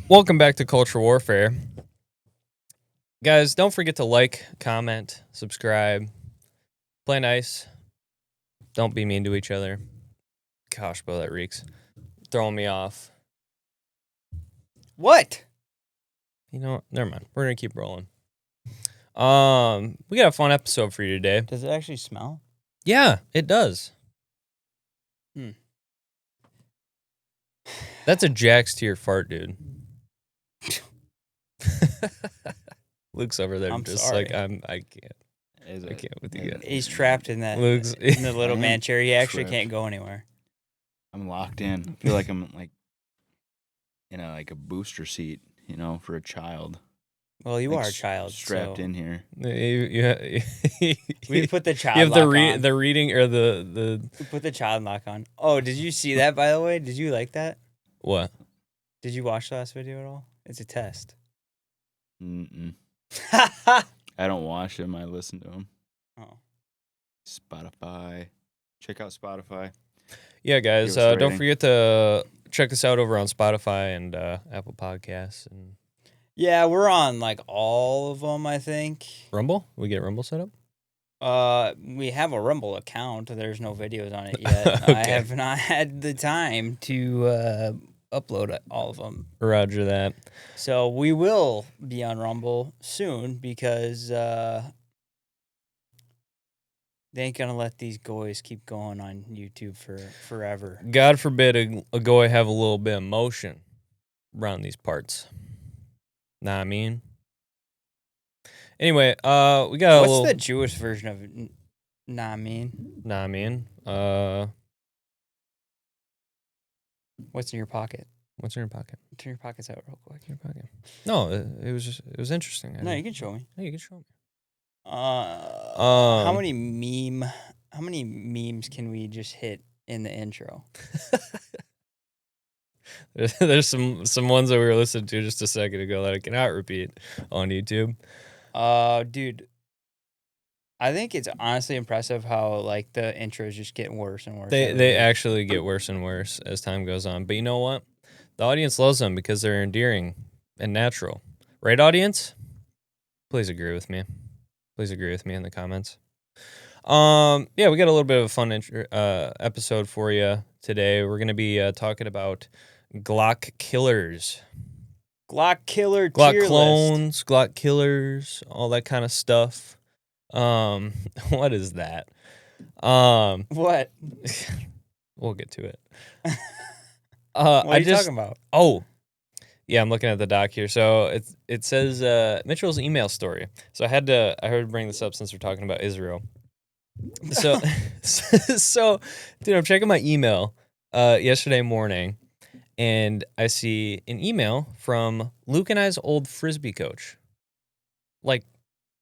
Welcome back to Culture Warfare. Guys, don't forget to like, comment, subscribe, play nice. Don't be mean to each other. Gosh, bro, that reeks. Throwing me off. What? You know what? Never mind. We're going to keep rolling. We got a fun episode for you today. Does it actually smell? Yeah, it does. That's a Jack's to your fart, dude. Luke's over there I'm just sorry. like, I can't with you guys. He's trapped in that Luke's in the little I am man chair. He actually trapped. can't go anywhere. I'm locked in. I feel like I'm like, like a booster seat, for a child. Well, you Like are a child. strapped so in here. We put the child You have lock on. the reading or the We put the child lock on. Oh, did you see that, by the way? Did you like that? what? Did you watch the last video at all? It's a test. Mm-mm. I don't watch them. I listen to them. Oh. Spotify. Check out Spotify. Yeah, guys, Give us a don't rating. forget to check us out over on Spotify and Apple Podcasts and Yeah, we're on like all of them, I think. Rumble. We get Rumble set up. We have a Rumble account. There's no videos on it yet. Okay. I have not had the time to upload all of them. Roger that. So we will be on Rumble soon because they ain't gonna let these goys keep going on YouTube for forever. God forbid a goy have a little bit of motion around these parts. Nah, I mean. Anyway, we got a What's little. the Jewish version of nah mean? Nah, I mean. What's in your pocket? What's in your pocket? Turn your pockets out real quick. What's in your pocket? No, it was interesting. No, you can show me. No, you can show me. How many memes can we just hit in the intro? There's some ones that we were listening to just a second ago that I cannot repeat on YouTube. Dude, I think it's honestly impressive how like the intros just get worse and worse. They actually get worse and worse as time goes on. But you know what? The audience loves them because they're endearing and natural. Right, audience? Please agree with me. Please agree with me in the comments. Yeah, we got a little bit of a fun episode for you today. We're going to be talking about Glock-Killers. Glock-Killer Glock tier clones, Glock killers, all that kind of stuff. What is that? list. What? We'll get to it. What are you talking about? Oh, yeah, I'm looking at the doc here. So it says Mitchell's email story. So I heard to bring this up since we're talking about Israel. So, dude, I'm checking my email yesterday morning, and I see an email from Luke and I's old Frisbee coach. Like,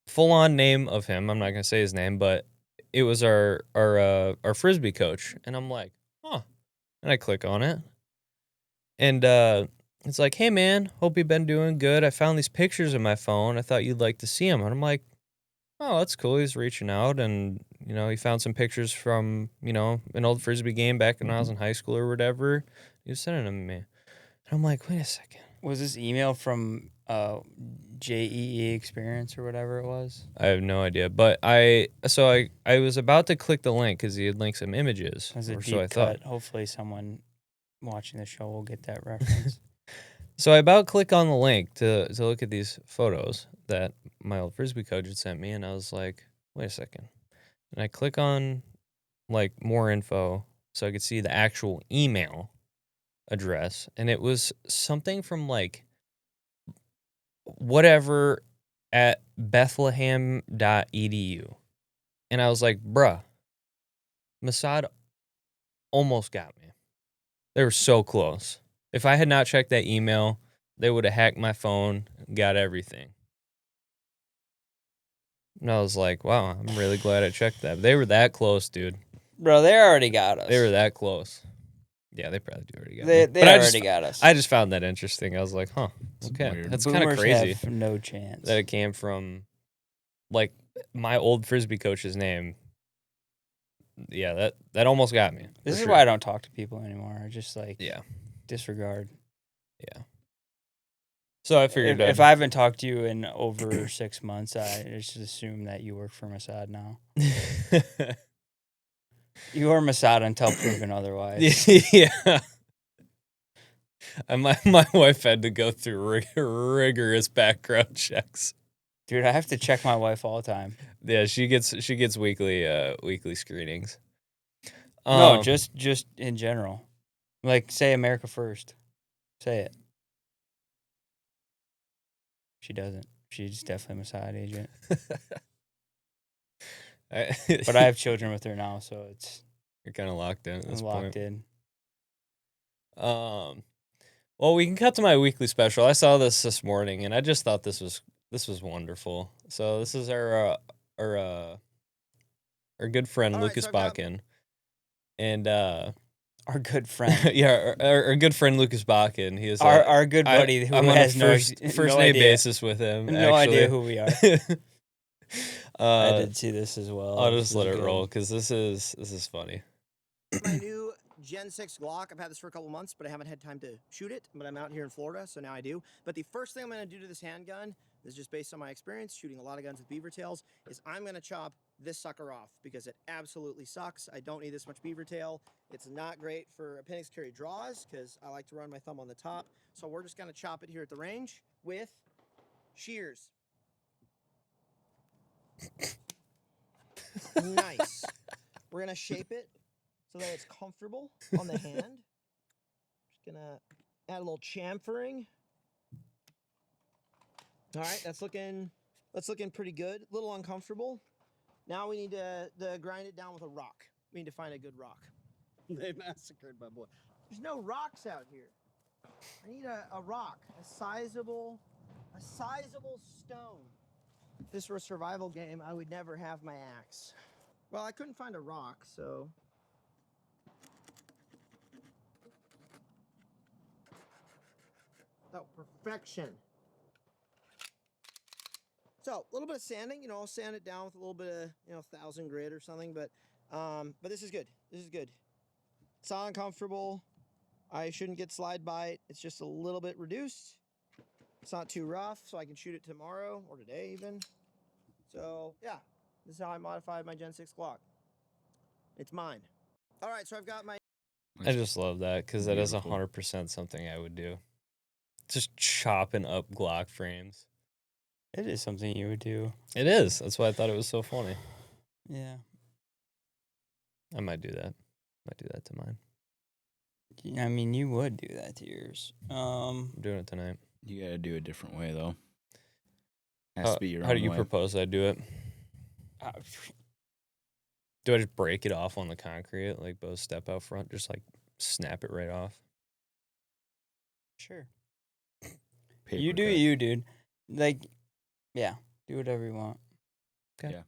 full-on name of him. I'm not going to say his name, but it was our Frisbee coach. And I'm like, huh. And I click on it. And it's like, hey, man, hope you've been doing good. I found these pictures in my phone. I thought you'd like to see them. And I'm like, oh, that's cool. He's reaching out. And, he found some pictures from, an old Frisbee game back when I was in high school or whatever. He was sending them to me. And I'm like, wait a second. Was this email from JEE Experience or whatever it was? I have no idea. But I was about to click the link because he had linked some images. It was a or deep so I cut. thought. Hopefully someone watching the show will get that reference. So I about click on the link to look at these photos that my old Frisbee coach had sent me, and I was like, wait a second. And I click on, like, more info so I could see the actual email address, and it was something from, like, whatever at bethlehem.edu. And I was like, bruh, Mossad almost got me. They were so close. If I had not checked that email, they would have hacked my phone, got everything. And I was like, wow, I'm really glad I checked that. They were that close, dude. Bro, they already got us. They were that close. Yeah, they probably do already got They me. But already got us. I just found that interesting. I was like, huh, okay. weird. That's kind of Boomers crazy have no chance. that it came from, like, my old Frisbee coach's name. Yeah, that almost got me. This for is sure. why I don't talk to people anymore. I just, Yeah. disregard. Yeah. So I figured if I haven't talked to you in over 6 months, I just assume that you work for Mossad now. You are Mossad until proven otherwise. Yeah. And my wife had to go through rigorous background checks. Dude, I have to check my wife all the time. Yeah, she gets weekly screenings. No, just in general. Like, say America First. Say it. She doesn't. She's definitely a Mossad agent. But I have children with her now, so you're kind of locked in at this I'm point. locked in. Well, we can cut to my weekly special. I saw this morning, and I just thought this was wonderful. So this is our good friend Lucas Botkin, and Our good friend. yeah, our good friend Lucas Botkin. He is Our good buddy who I'm on has a no first name idea. basis with him. No actually. idea who we are. I did see this as well. I'll This just is let it good. roll because this is funny. My new Gen 6 Glock. I've had this for a couple months, but I haven't had time to shoot it. But I'm out here in Florida, so now I do. But the first thing I'm going to do to this handgun, this is just based on my experience shooting a lot of guns with beaver tails, is I'm going to chop this sucker off because it absolutely sucks. I don't need this much beaver tail. It's not great for appendix carry draws because I like to run my thumb on the top. So we're just going to chop it here at the range with shears. Nice. We're going to shape it so that it's comfortable on the hand. Just gonna add a little chamfering. All right, that's looking pretty good. A little uncomfortable. Now we need to grind it down with a rock. We need to find a good rock. They massacred my boy. There's no rocks out here. I need a rock, a sizable stone. If this were a survival game, I would never have my axe. Well, I couldn't find a rock, so oh, perfection. So a little bit of sanding, I'll sand it down with a little bit of, 1000 grit or something, but this is good. This is good. It's not uncomfortable. I shouldn't get slide bite. It's just a little bit reduced. It's not too rough, so I can shoot it tomorrow or today even. So yeah, this is how I modified my Gen 6 Glock. It's mine. All right, so I've got my... I just love that because that is Beautiful. 100% something I would do. Just chopping up Glock frames. It is something you would do. It is. That's why I thought it was so funny. Yeah. I might do that. Might do that to mine. I mean, you would do that to yours. I'm doing it tonight. You gotta do it a different way though. Has to be your own How do you way. propose I do it? Do I just break it off on the concrete, like both step out front, just like snap it right off? Sure. Paper You do cut. you, dude. Like, yeah, do whatever you want. Okay. Yeah.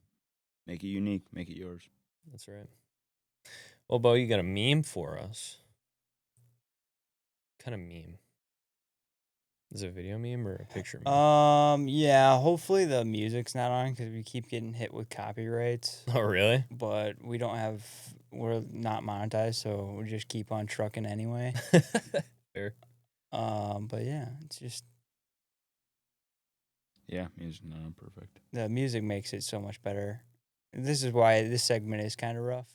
Make it unique. Make it yours. That's right. Well, Bo, you got a meme for us. What kind of meme? Is it a video meme or a picture meme? Yeah, hopefully the music's not on because we keep getting hit with copyrights. Oh, really? But we're not monetized, so we just keep on trucking anyway. Fair. But yeah, it's just Yeah, it's not perfect. the music makes it so much better. This is why this segment is kind of rough.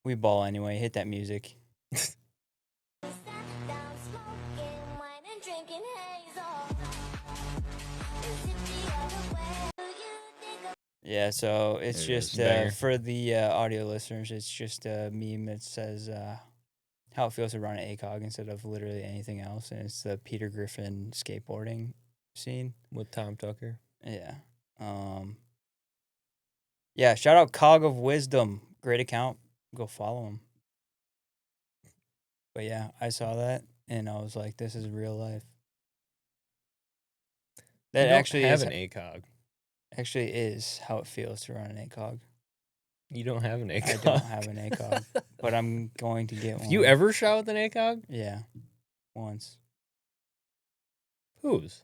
We ball anyway. Hit that music. Yeah, so it's There it just is. Banger. for the audio listeners, it's just a meme that says how it feels to run an ACOG instead of literally anything else, and it's the Peter Griffin skateboarding scene. With Tom Tucker. Yeah. Yeah, shout out Cog of Wisdom. Great account. Go follow him. But yeah, I saw that and I was like, this is real life. That You don't actually have is an ACOG. actually is how it feels to run an ACOG. You don't have an ACOG. I don't have an ACOG, but I'm going to get one. Have you ever shot with an ACOG? Yeah. Once. Whose?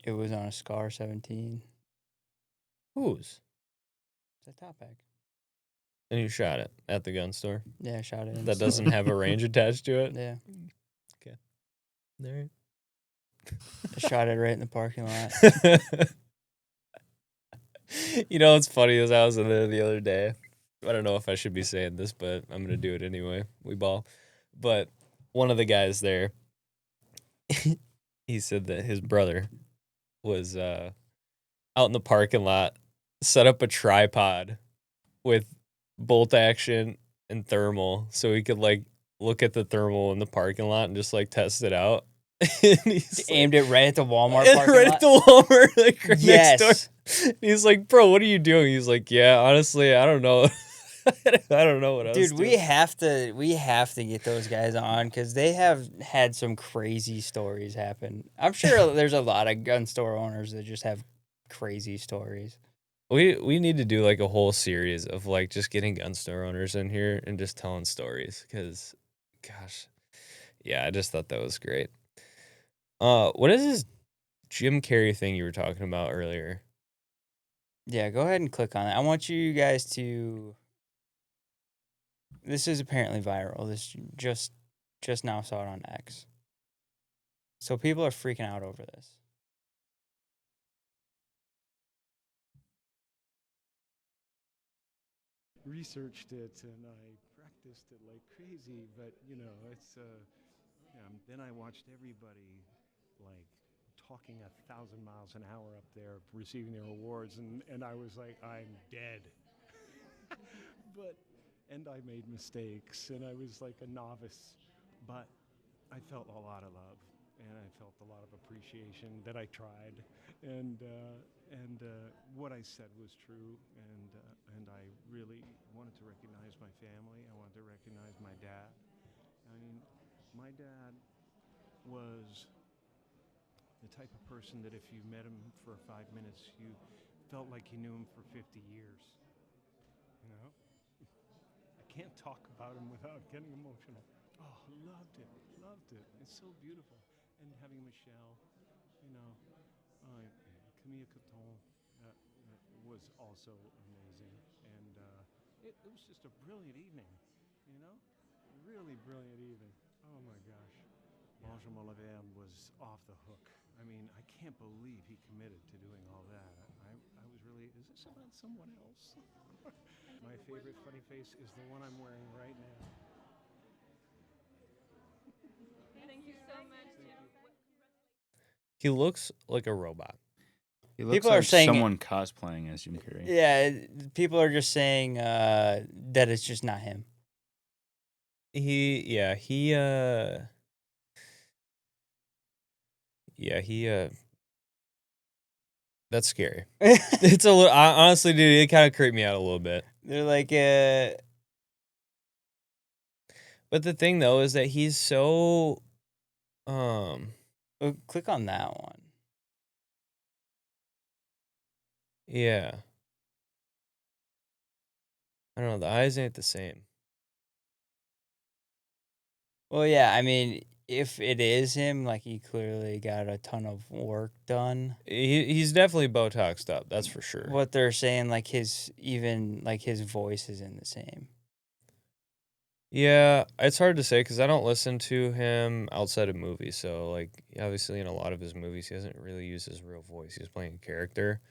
It was on a Scar 17. Whose? It's a top pack. And you shot it at the gun store. Yeah, I shot it. in That the doesn't store. have a range attached to it. Yeah, All right. I shot it right in the parking lot. You know what's funny is I was in there the other day. I don't know if I should be saying this, but I'm gonna do it anyway. We ball. But one of the guys there, he said that his brother was out in the parking lot, set up a tripod with bolt action and thermal so he could like look at the thermal in the parking lot and just like test it out. And he's Aimed it right at the Walmart like, parking right lot. at the Walmart like right Yes. next door. He's like, bro, what are you doing? He's like, yeah, honestly, I don't know. I don't know what else. Dude, we have to get those guys on because they have had some crazy stories happen. I'm sure there's a lot of gun store owners that just have crazy stories. We need to do like a whole series of like just getting gun store owners in here and just telling stories because, gosh, yeah, I just thought that was great. What is this Jim Carrey thing you were talking about earlier? Yeah, go ahead and click on it. I want you guys to. This is apparently viral. This just now saw it on X. So people are freaking out over this. Researched it and I practiced it like crazy, but you know, it's then I watched everybody like talking 1,000 miles an hour up there receiving their awards, and I was like, I'm dead. And I made mistakes and I was like a novice, but I felt a lot of love and I felt a lot of appreciation that I tried, and what I said was true, and I really wanted to recognize my family. I wanted to recognize my dad. I mean, my dad was the type of person that if you met him for 5 minutes, you felt like you knew him for 50 years. You know? I can't talk about him without getting emotional. Oh, loved it. It's so beautiful. And having Michelle, you know, Camille Coton was also amazing. And it was just a brilliant evening, you know? Really brilliant evening. Oh my gosh. Benjamin Laverne was off the hook. I mean, I can't believe he committed to doing all that. I was really, is this about someone else? My favorite funny face is the one I'm wearing right now. Thank you so much, Jim. He looks like a robot. He looks People are like saying- someone cosplaying as Jim Carrey. Yeah, people are just saying that it's just not him. That's scary. It's a little, honestly, dude, it kind of creeped me out a little bit. They're like, But the thing though is that he's so, click on that one. yeah. I don't know. The eyes ain't the same. Well, yeah, I mean, if it is him, like he clearly got a ton of work done. He's definitely Botoxed up. That's for sure. What they're saying, like his voice isn't the same. Yeah, it's hard to say because I don't listen to him outside of movies. So, like, obviously, in a lot of his movies, he doesn't really use his real voice. He's playing a character.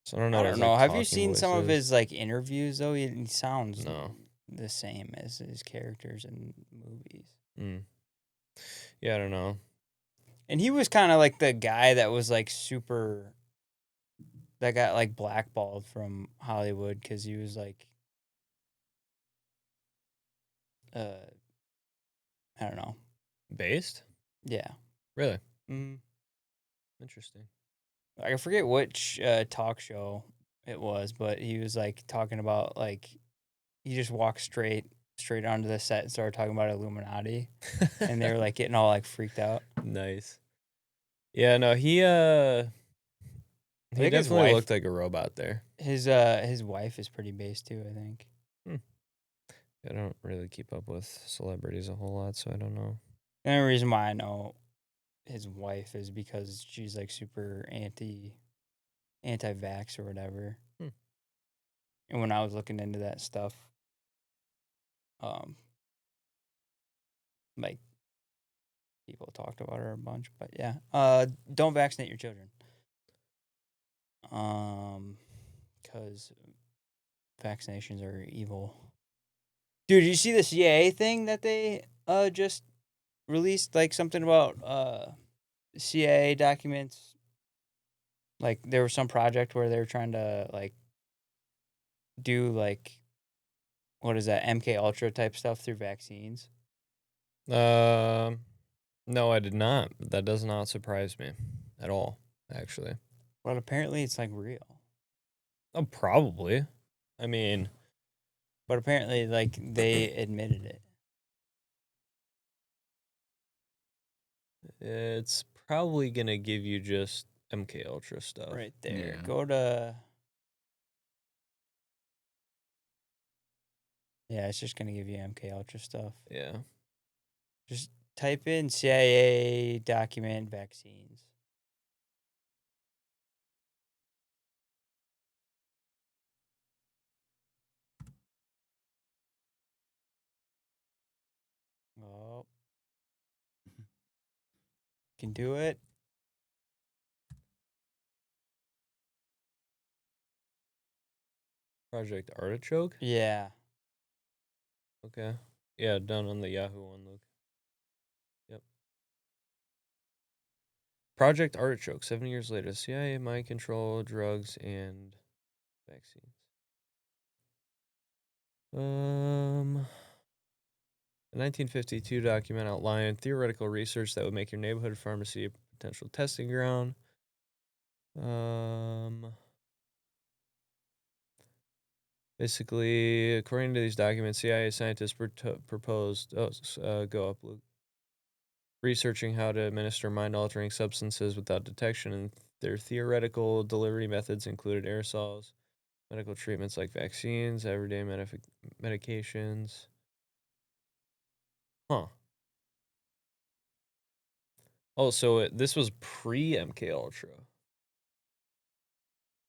So I don't know. I what don't his, know. like, Have you talking seen voice some of is. his like interviews though? He sounds No. the same as his characters in movies. Mm. Yeah, I don't know. And he was kind of like the guy that was like super. That got like blackballed from Hollywood because he was like, I don't know. Based? Yeah. Really? Mm. Interesting. I forget which talk show it was, but he was like talking about like he just walked straight onto the set and started talking about Illuminati, and they were like getting all like freaked out. Nice. Yeah, no, he think his definitely wife- looked like a robot there. His wife is pretty based too, I think. I don't really keep up with celebrities a whole lot, so I don't know. The only reason why I know his wife is because she's like super anti-vax or whatever. And when I was looking into that stuff, like people talked about her a bunch, but yeah, don't vaccinate your children. Because vaccinations are evil. Dude, did you see the CIA thing that they just released? Like something about CIA documents. Like there was some project where they were trying to like do like what is that MK Ultra type stuff through vaccines. No, I did not. That does not surprise me at all, actually. But apparently it's like real. Oh, probably. I mean, But apparently like they admitted it. it's probably gonna give you just MK Ultra stuff. Right there. Yeah. Go to. Yeah, it's just gonna give you MK Ultra stuff. Yeah. Just type in CIA document vaccines. Oh, can do it. Project Artichoke? Yeah. Okay. Yeah, done on the Yahoo one, Luke. Yep. Project Artichoke, 7 years later. CIA, mind control, drugs, and vaccines. A 1952 document outlined theoretical research that would make your neighborhood pharmacy a potential testing ground. Basically, according to these documents, CIA scientists proposed. Go up, Luke. Researching how to administer mind-altering substances without detection, and their theoretical delivery methods included aerosols, medical treatments like vaccines, everyday medications. Huh. Oh, so this was pre-MK Ultra.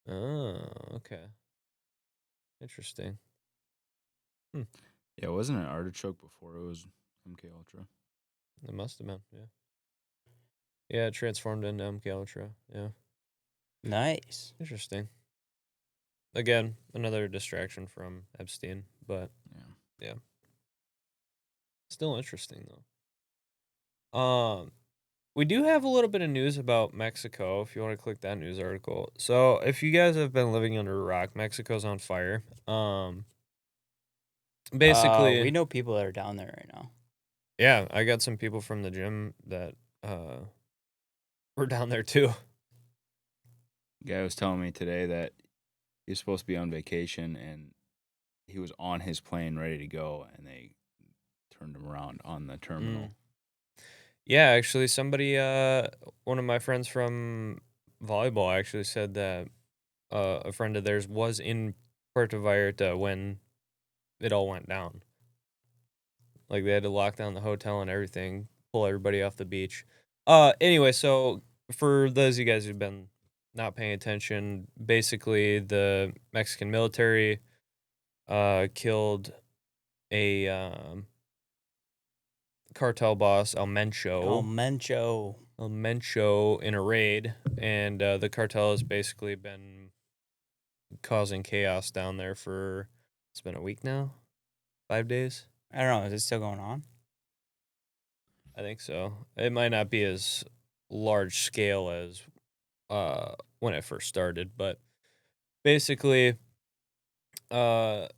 Oh, okay. Interesting. Yeah, wasn't it artichoke before it was MK Ultra? It must have been, yeah. Yeah, it transformed into MK Ultra. Yeah. Nice. Interesting. Again, another distraction from Epstein, but Yeah. still interesting though. We do have a little bit of news about Mexico if you want to click that news article. So, if you guys have been living under a rock, Mexico's on fire. Basically, we know people that are down there right now. yeah, I got some people from the gym that were down there too. Guy was telling me today that he was supposed to be on vacation and he was on his plane ready to go and they turned him around on the terminal. Yeah, actually, somebody, one of my friends from volleyball actually said that a friend of theirs was in Puerto Vallarta when it all went down. Like, they had to lock down the hotel and everything, pull everybody off the beach. Anyway, so for those of you guys who've been not paying attention, basically the Mexican military killed a cartel boss, El Mencho in a raid, and the cartel has basically been causing chaos down there for, it's been a week now, 5 days. I don't know. Is it still going on? I think so. It might not be as large scale as when it first started, but basically, let's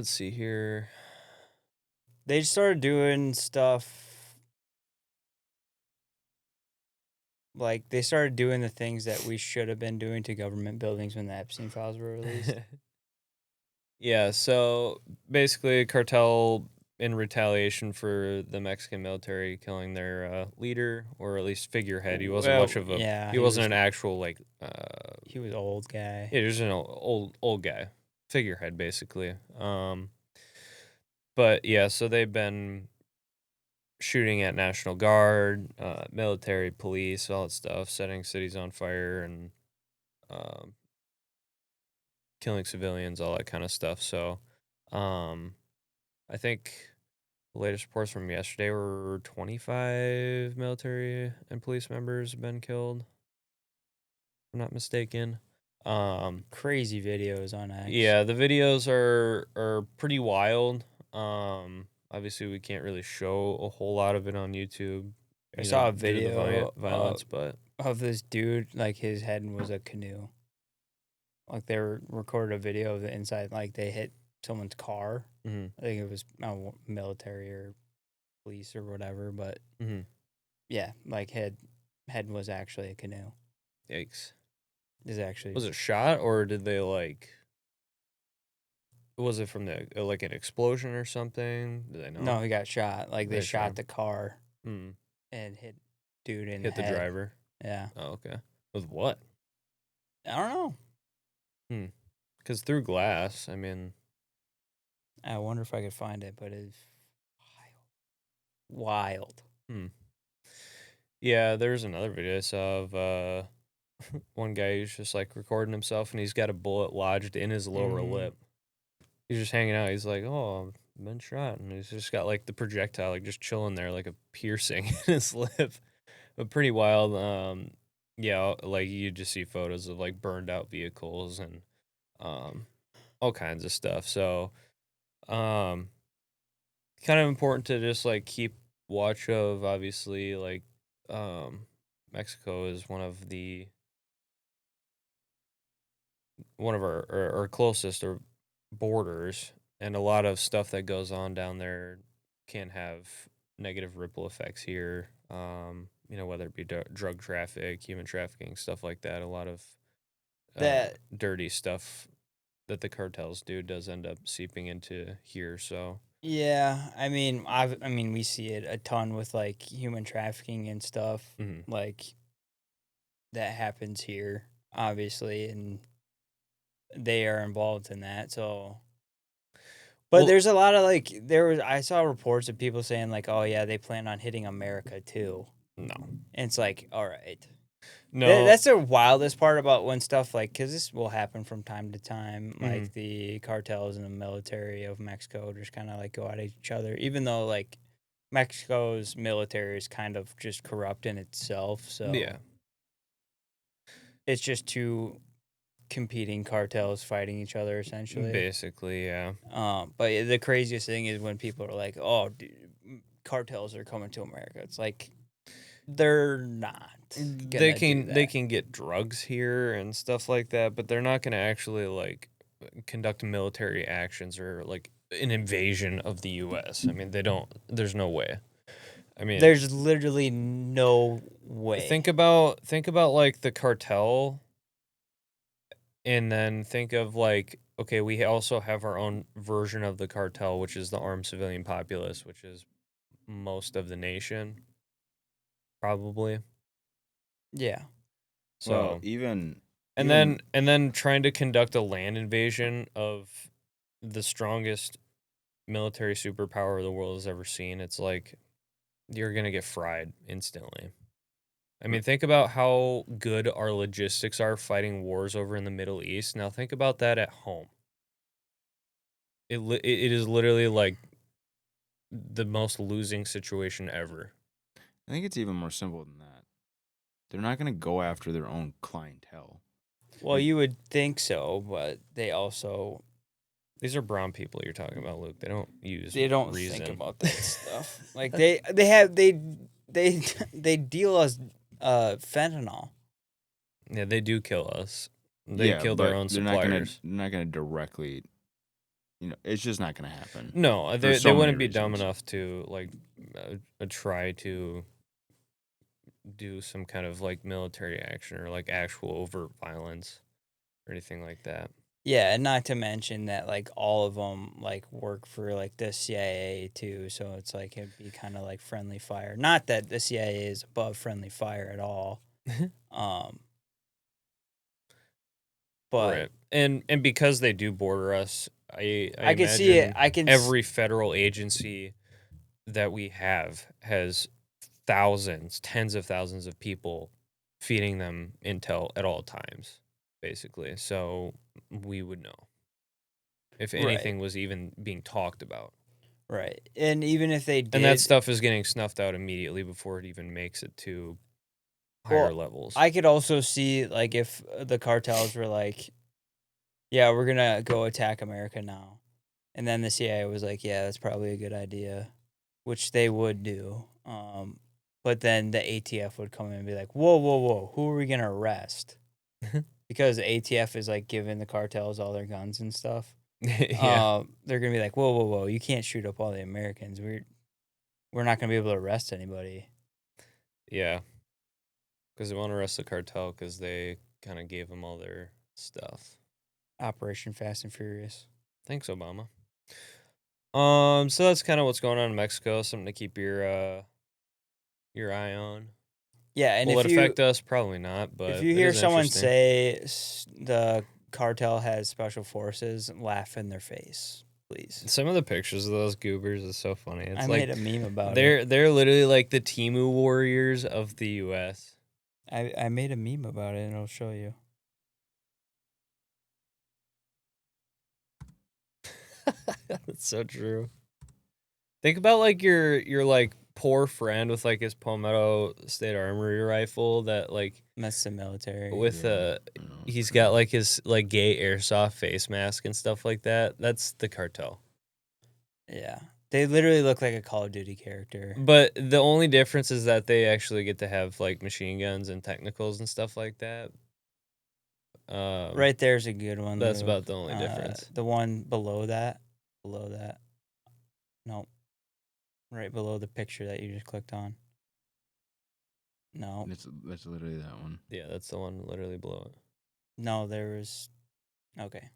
see here. They started doing stuff. Like, they started doing the things that we should have been doing to government buildings when the Epstein files were released. Yeah, so basically, cartel in retaliation for the Mexican military killing their leader, or at least figurehead. He wasn't Well, much of a. yeah, he he wasn't was- an actual like. He was old guy. Yeah, he was an old guy, figurehead basically. But yeah, so they've been shooting at National Guard, military, police, all that stuff, setting cities on fire, and killing civilians, all that kind of stuff. So, I think the latest reports from yesterday were 25 military and police members have been killed, if I'm not mistaken. Crazy videos on X. Yeah, the videos are pretty wild. Obviously we can't really show a whole lot of it on YouTube. I saw a due to the video violence, but of this dude, like his head was a canoe. Like they recorded a video of the inside, like they hit someone's car. mhm, I think it was military or police or whatever, but mhm. yeah, like head was actually a canoe. Yikes. Is actually Was it shot or did they like? Was it from the like an explosion or something? Do they know? no, he got shot. Like they They shot shot the car Hmm. and hit dude in Hit the head. driver. Yeah, Oh, okay. With what? I don't know. Because through glass. I mean, I wonder if I could find it, but it's wild. yeah. There's another video I saw of one guy who's just like recording himself, and he's got a bullet lodged in his lower Mhm. lip. He's just hanging out. He's like, "Oh, I've been shot," and he's just got like the projectile like just chilling there, like a piercing in his lip. But pretty wild. Yeah, like you just see photos of like burned out vehicles and all kinds of stuff. So, kind of important to just like keep watch of. Obviously, like Mexico is one of our closest or borders, and a lot of stuff that goes on down there can have negative ripple effects here. Whether it be drug traffic, human trafficking, stuff like that. A lot of That dirty stuff that the cartels do does end up seeping into here. So yeah, I mean we see it a ton with like human trafficking and stuff. mhm. Like that happens here, obviously, and they are involved in that. So, but Well- there's a lot of like I saw reports of people saying like, oh yeah, they plan on hitting America too. No, And it's like, all right. no, That's the wildest part about when stuff like, because this will happen from time to time, Mm-hmm. like the cartels and the military of Mexico just kind of like go at each other, even though like Mexico's military is kind of just corrupt in itself. So yeah, it's just two competing cartels fighting each other essentially. basically, yeah. But the craziest thing is when people are like, "Oh, dude, cartels are coming to America." It's like they're not. They gonna do they that. can get drugs here and stuff like that, but they're not going to actually like conduct military actions or like an invasion of the U.S. I mean, they don't. There's no way. I mean, There's literally no way. think about like the cartel, and then think of like, okay, we also have our own version of the cartel, which is the armed civilian populace, which is most of the nation, probably. Yeah. So Well, even and then trying to conduct a land invasion of the strongest military superpower the world has ever seen, it's like you're gonna get fried instantly. I mean, think about how good our logistics are fighting wars over in the Middle East. Now think about that at home. It is literally like the most losing situation ever. I think it's even more simple than that. They're not going to go after their own clientele. Well, you would think so, but they also These are brown people you're talking about, Luke. They don't use don't reason. think about that stuff. Like they deal us fentanyl. Yeah, they do kill us. They kill their but own they're suppliers. not gonna directly. It's just not gonna happen. No, For they so many wouldn't be dumb reasons. enough to like try to do some kind of like military action or like actual overt violence or anything like that. Yeah, and not to mention that like all of them like work for like the CIA too, so it's like it'd be kind of like friendly fire. Not that the CIA is above friendly fire at all. But Right. And because they do border us, I can see it. imagine I can every federal agency that we have has thousands, tens of thousands of people feeding them intel at all times, basically. So we would know. If Right. anything was even being talked about. Right. And even if they did, And that stuff is getting snuffed out immediately before it even makes it to higher levels. I could also see, like, if the cartels were like, yeah, we're going to go attack America now. And then the CIA was like, yeah, that's probably a good idea, which they would do. But then the ATF would come in and be like, whoa, whoa, whoa, who are we going to arrest? Because the ATF is, like, giving the cartels all their guns and stuff. Yeah. They're going to be like, whoa, whoa, whoa, you can't shoot up all the Americans. We're not going to be able to arrest anybody. Yeah. Because they want to arrest the cartel because they kind of gave them all their stuff. Operation Fast and Furious. Thanks, Obama. So that's kind of what's going on in Mexico. Something to keep your eye on. Yeah, and Will if it affect us? Probably not. But if you it hear is someone interesting. say the cartel has special forces, laugh in their face, please. Some of the pictures of those goobers is so funny. It's I like made a meme about they're it. they're literally like the Temu warriors of the U.S. I made a meme about it, and I'll show you. That's so true. Think about like your like poor friend with like his Palmetto State Armory rifle that like That's the military. with Yeah. he's got like his like gay airsoft face mask and stuff like that. That's the cartel. Yeah, they literally look like a Call of Duty character. But the only difference is that they actually get to have like machine guns and technicals and stuff like that. Right there's a good one. That's Luke. about the only difference. The one below that. No, right below the picture that you just clicked on. No, That's literally that one. Yeah, that's the one literally below it. no, there was. Okay.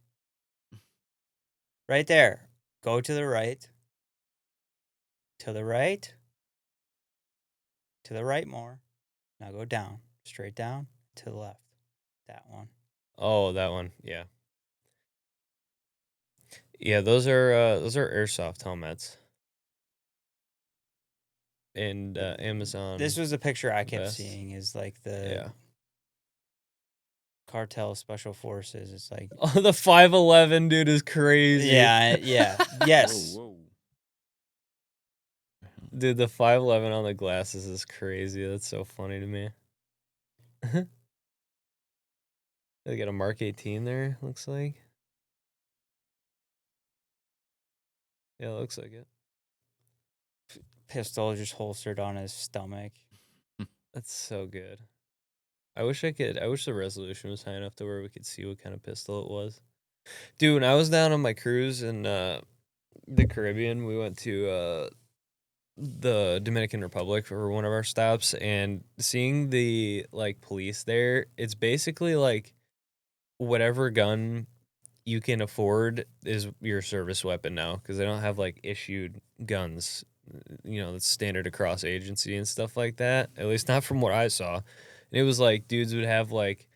Right there. Go to the right. To the right. To the right more. Now go down. Straight down. To the left. That one. Oh, that one. Yeah. Yeah, those are airsoft helmets. And Amazon. This was the picture I kept vest. seeing is like the Yeah. cartel special forces. It's like Oh, the 511 dude is crazy. yeah, yes. Whoa. Dude, the 511 on the glasses is crazy. That's so funny to me. They got a Mark 18 there, looks like. Yeah, it looks like it. Pistol just holstered on his stomach. That's so good. I wish the resolution was high enough to where we could see what kind of pistol it was. Dude, when I was down on my cruise in the Caribbean, we went to the Dominican Republic for one of our stops, and seeing the like police there, it's basically like whatever gun you can afford is your service weapon now, because they don't have like issued guns, that's standard across agency and stuff like that, at least not from what I saw. And it was like dudes would have like,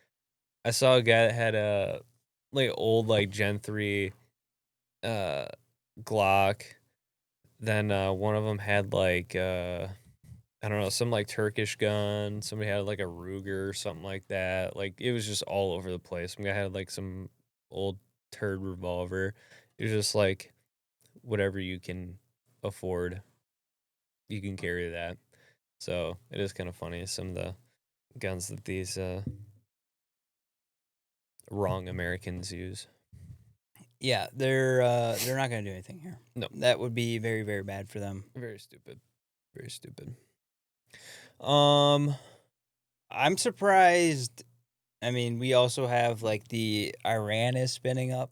I saw a guy that had a like old like Gen 3 Glock. Then one of them had like I don't know, some like Turkish gun. Somebody had like a Ruger or something like that. Like it was just all over the place. Some guy had like some old turd revolver. It was just like whatever you can afford, you can carry that. So it is kind of funny some of the guns that these wrong Americans use. Yeah, they're not gonna do anything here. No. That would be very, very bad for them. Very stupid. Very stupid. I'm surprised. I mean, we also have like the Iran is spinning up.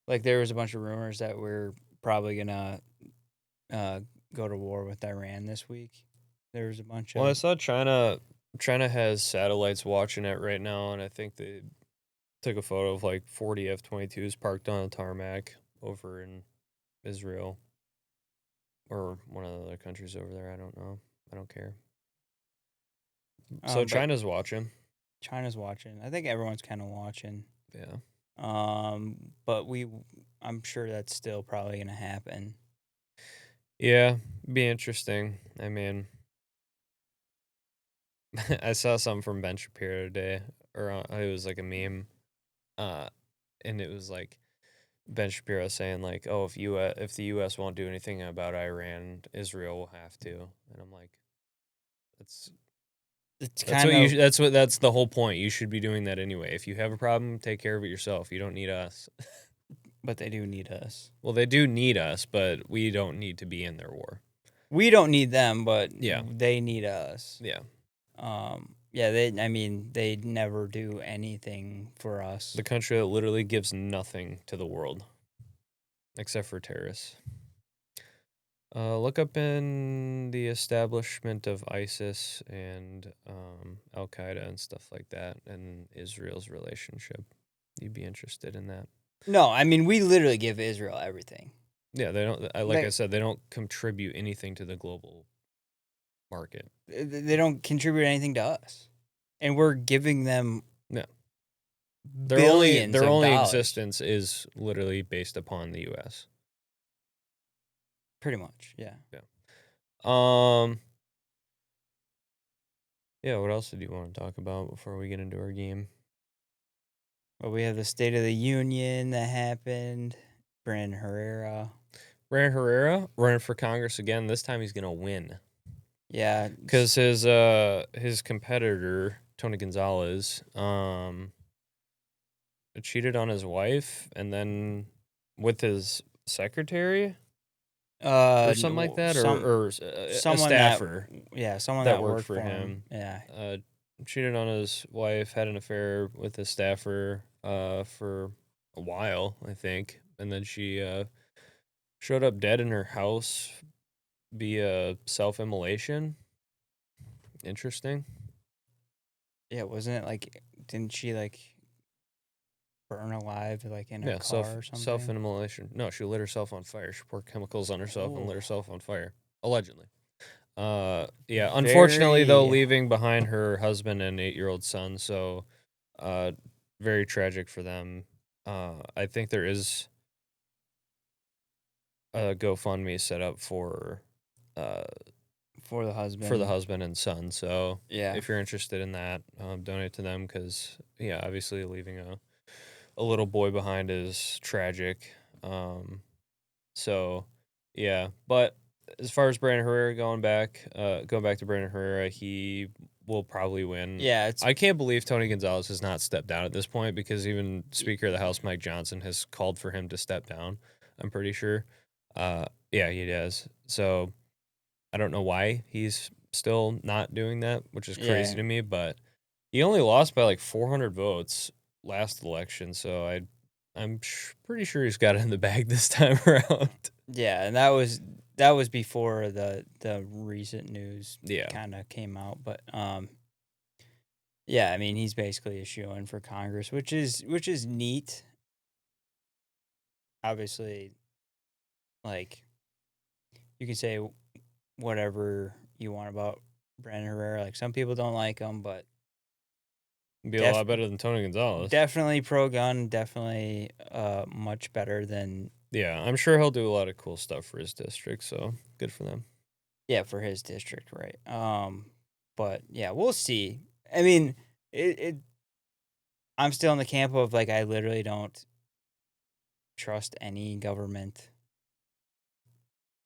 Like there was a bunch of rumors that we're probably gonna go to war with Iran this week. There was a bunch Well, I of saw China has satellites watching it right now, and I think they took a photo of like 40 F-22s parked on a tarmac over in Israel or one of the other countries over there. I don't know. I don't care. So but China's watching. China's watching. I think everyone's kind of watching. Yeah. But I'm sure that's still probably gonna happen. Yeah, be interesting. I mean, I saw something from Ben Shapiro today, or it was like a meme, and it was like Ben Shapiro saying like, "Oh, if the U.S. won't do anything about Iran, Israel will have to." And I'm like, It's that's kind what of that's the whole point. You should be doing that anyway. If you have a problem, take care of it yourself. You don't need us. but they do need us. Well, they do need us, but we don't need to be in their war. We don't need them, but Yeah. they need us. Yeah. Yeah, they never do anything for us. The country that literally gives nothing to the world, except for terrorists. Look up in the establishment of ISIS and Al Qaeda and stuff like that, and Israel's relationship. You'd be interested in that. No, I mean we literally give Israel everything. Yeah, they don't. I said, they don't contribute anything to the global market. They don't contribute anything to us, and we're giving them Their billions their of only dollars, existence is literally based upon the U.S. pretty much. Yeah. Yeah. What else did you want to talk about before we get into our game? Well, we have the State of the Union that happened. Braden Herrera. Braden Herrera running for Congress again. This time he's gonna win. Yeah, Because his competitor Tony Gonzalez cheated on his wife and then with his secretary or something like that, or a someone staffer someone that that worked worked for him. Yeah, Cheated on his wife, had an affair with his staffer for a while, I think, and then she showed up dead in her house via self-immolation. Interesting. yeah. Wasn't it like? Didn't she like burn alive like in a Yeah, car or something? self-immolation. No, she lit herself on fire. She poured chemicals on herself and lit Oh. herself on fire, allegedly. Yeah. Unfortunately, though, Very- leaving behind her husband and 8-year-old son. So, very tragic for them. I think there is a GoFundMe set up for for the husband. and son. So, Yeah. if you're interested in that, donate to them because, yeah, obviously leaving a little boy behind is tragic. So, yeah. But as far as Braden Herrera going back to Braden Herrera, he will probably win. Yeah, it's I can't believe Tony Gonzalez has not stepped down at this point because even Speaker of the House Mike Johnson has called for him to step down. I'm pretty sure. Yeah, he does. So I don't know why he's still not doing that, which is crazy Yeah. to me. But he only lost by like 400 votes last election, so I'm pretty sure he's got it in the bag this time around. yeah, and that was before the recent news Yeah. kind of came out, but yeah, I mean he's basically a shoo-in for Congress, which is neat. Obviously, like you can say whatever you want about Brandon Herrera. Like some people don't like him, but Be a lot better than Tony Gonzalez. definitely pro-gun, definitely much better than Yeah, I'm sure he'll do a lot of cool stuff for his district, so good for them. yeah for his district, right? But yeah, we'll see. I mean, I'm still in the camp of like I literally don't trust any government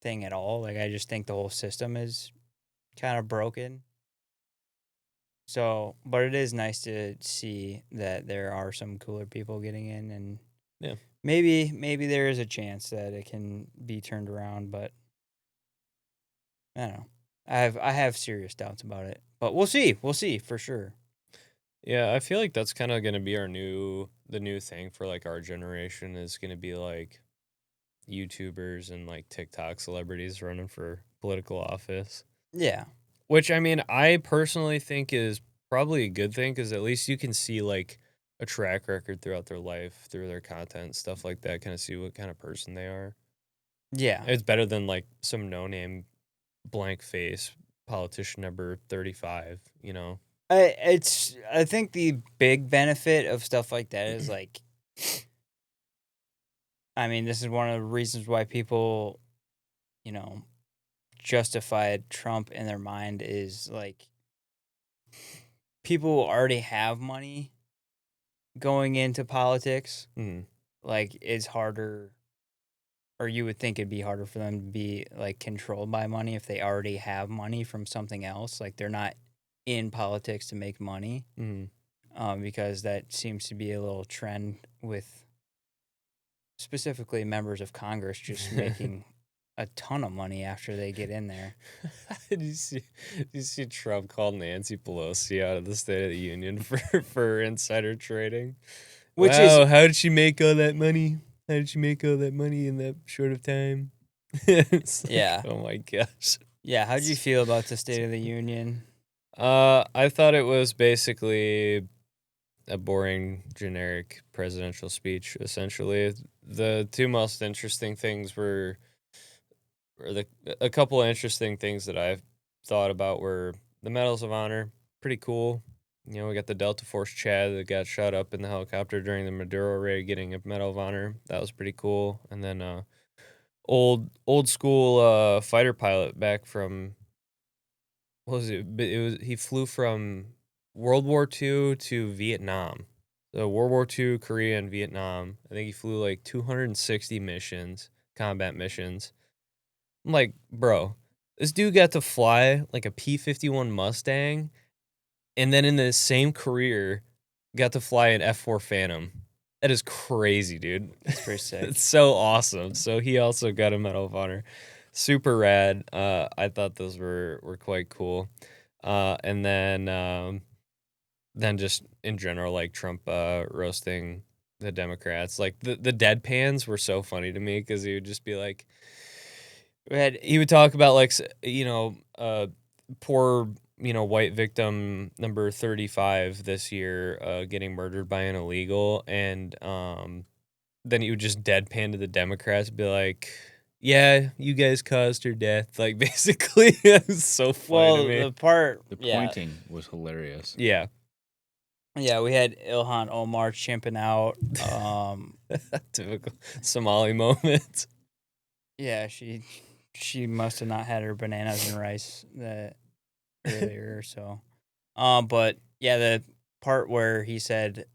thing at all. Like I just think the whole system is kind of broken. So, but it is nice to see that there are some cooler people getting in, and Yeah. maybe there is a chance that it can be turned around, but I don't know. I have serious doubts about it, but we'll see. We'll see for sure. Yeah, I feel like that's kind of going to be the new thing for like our generation is going to be like YouTubers and like TikTok celebrities running for political office. Yeah. Which I mean, I personally think is probably a good thing because at least you can see like a track record throughout their life, through their content, stuff like that, kind of see what kind of person they are. Yeah. It's better than like some no-name blank face politician number 35, you know? I think the big benefit of stuff like that is like, I mean, this is one of the reasons why people, you know, justified Trump in their mind is like people already have money going into politics, Mhm. like, is harder, or you would think it'd be harder for them to be, like, controlled by money if they already have money from something else. Like, they're not in politics to make money, Mhm. because that seems to be a little trend with specifically members of Congress just making a ton of money after they get in there. Did you see Trump called Nancy Pelosi out of the State of the Union for insider trading? Which Wow, is how did she make all that money? How did she make all that money in that short of time? It's like, Yeah. oh my gosh. Yeah, how'd you feel about the State of the Union? I thought it was basically a boring, generic presidential speech. Essentially, the two most interesting things a couple of interesting things that I've thought about were the medals of honor. Pretty cool. You know, we got the Delta Force Chad that got shot up in the helicopter during the Maduro raid, getting a medal of honor. That was pretty cool. And then old school fighter pilot back from, what was it? He flew from World War II to Vietnam. So World War II, Korea, and Vietnam. I think he flew like 260 missions, combat missions. I'm like, bro, this dude got to fly like a P-51 Mustang, and then in the same career, got to fly an F-4 Phantom. That is crazy, dude. That's pretty sick. It's so awesome. So he also got a Medal of Honor. Super rad. I thought those were quite cool. And then just in general, like Trump roasting the Democrats. Like the deadpans were so funny to me because he would just be like, he would talk about like poor white victim number 35 this year getting murdered by an illegal, and then he would just deadpan to the Democrats and be like, yeah, you guys caused her death. Like, basically, it was so funny to me. The part, The yeah, pointing was hilarious. Yeah. yeah, we had Ilhan Omar chimping out. Typical Somali moment. Yeah, she must have not had her bananas and rice that earlier. So, but yeah, the part where he said,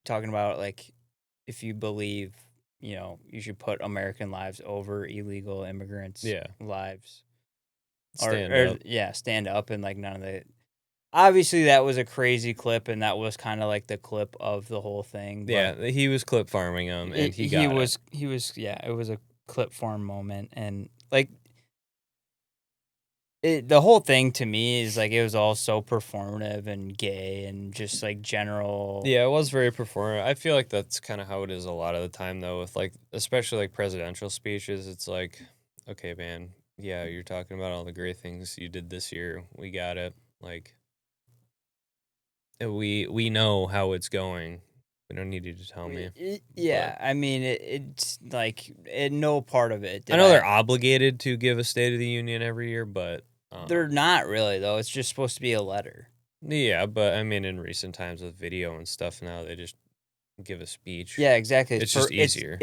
talking about like, if you believe, you should put American lives over illegal immigrants' Yeah. lives. Stand up. Yeah, stand up, and like none of the. Obviously, that was a crazy clip, and that was kind of like the clip of the whole thing. But Yeah, he was clip farming him, and he got it. He was. Yeah, it was a clip farm moment, and like the whole thing to me is like it was all so performative and gay and just like general. Yeah, it was very performative. I feel like that's kind of how it is a lot of the time, though, with like, especially like presidential speeches. It's like, okay, man, yeah, you're talking about all the great things you did this year. We got it. Like, we know how it's going. We don't need you to tell me. Yeah, I mean it's like no part of it. I know they're obligated to give a State of the Union every year, but they're not really though. It's just supposed to be a letter. yeah, but I mean, in recent times with video and stuff, now they just give a speech. Yeah, exactly. It's just easier.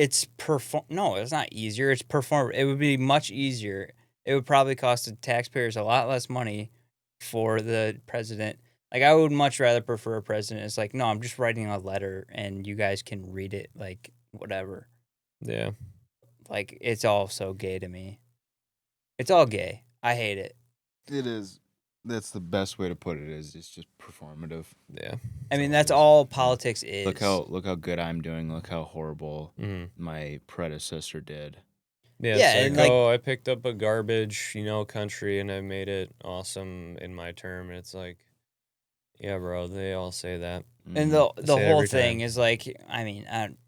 No, it's not easier. It's perform. It would be much easier. It would probably cost the taxpayers a lot less money for the president. Like, I would much rather prefer a president. It's like, no, I'm just writing a letter and you guys can read it, like, whatever. Yeah. Like, it's all so gay to me. It's all gay. I hate it. It is. That's the best way to put it. Is it's just performative. Yeah. I mean, that's all politics is. Look how good I'm doing. Look how horrible my predecessor did. Yeah, Yeah, it's and, like, like- oh, I picked up a garbage, country, and I made it awesome in my term. And it's like, yeah, bro, they all say that. And Mhm. the say it whole every thing time. is like, I mean,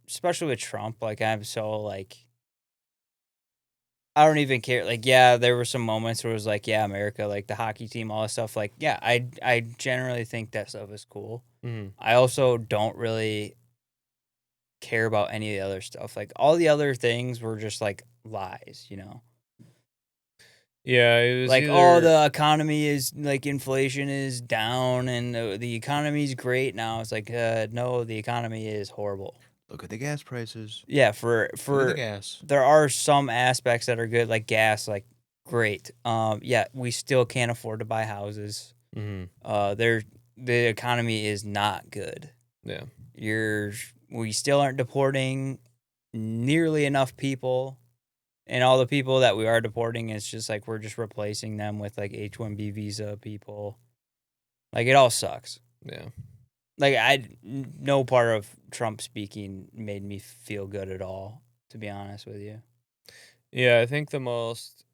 especially with Trump, like I'm so like, I don't even care. Like, yeah, there were some moments where it was like, yeah, America, like the hockey team, all this stuff. Like, yeah, I generally think that stuff is cool. Mhm. I also don't really care about any of the other stuff. Like all the other things were just like lies, Yeah, it was like, either, oh, the economy is like inflation is down and the economy's great now. It's like, no, the economy is horrible. Look at the gas prices. Yeah, Look at for the gas. there are some aspects that are good, like gas, like great. Yeah, we still can't afford to buy houses. Mhm. The economy is not good. Yeah. We still aren't deporting nearly enough people. And all the people that we are deporting, it's just like we're just replacing them with like H-1B visa people. Like it all sucks. Yeah. Like no part of Trump speaking made me feel good at all, to be honest with you. Yeah, I think the most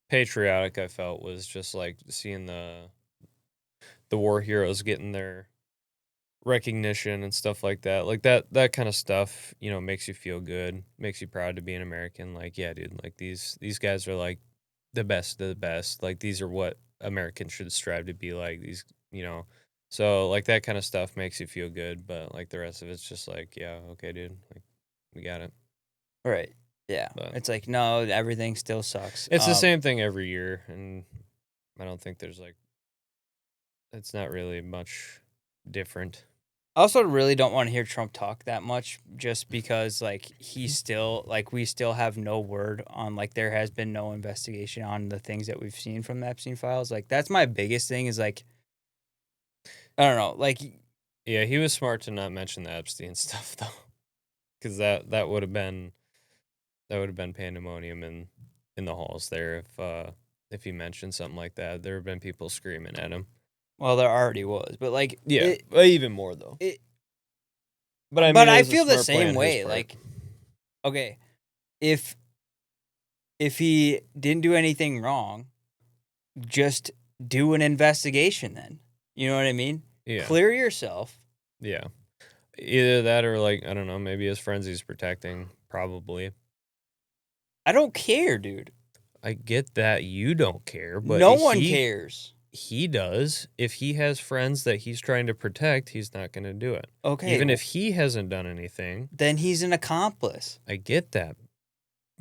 patriotic I felt was just like seeing the war heroes getting their recognition and stuff like that. Like that kind of stuff, makes you feel good, makes you proud to be an American. Like, yeah, dude, like these guys are like the best of the best. Like these are what Americans should strive to be like. So like that kind of stuff makes you feel good, but like the rest of it's just like, yeah, okay, dude, like we got it. Right. Yeah. But It's like, no, everything still sucks. it's the same thing every year, and I don't think it's not really much different. I also really don't want to hear Trump talk that much just because like we still have no word on like there has been no investigation on the things that we've seen from the Epstein files. Like that's my biggest thing is like I don't know, like Yeah, he was smart to not mention the Epstein stuff though, because that would have been pandemonium in the halls there if he mentioned something like that. There have been people screaming at him. well there already was, but like Yeah, even more though. But I mean, but it I was a feel the smart play on same his way. part. Like okay, if he didn't do anything wrong, just do an investigation then. You know what I mean? Yeah, Clear yourself. yeah. Either that or like I don't know, maybe his friends he's protecting. Probably. I don't care, dude. I get that you don't care, but No one cares. He does. If he has friends that he's trying to protect, he's not going to do it. Okay. Even if he hasn't done anything, then he's an accomplice. I get that.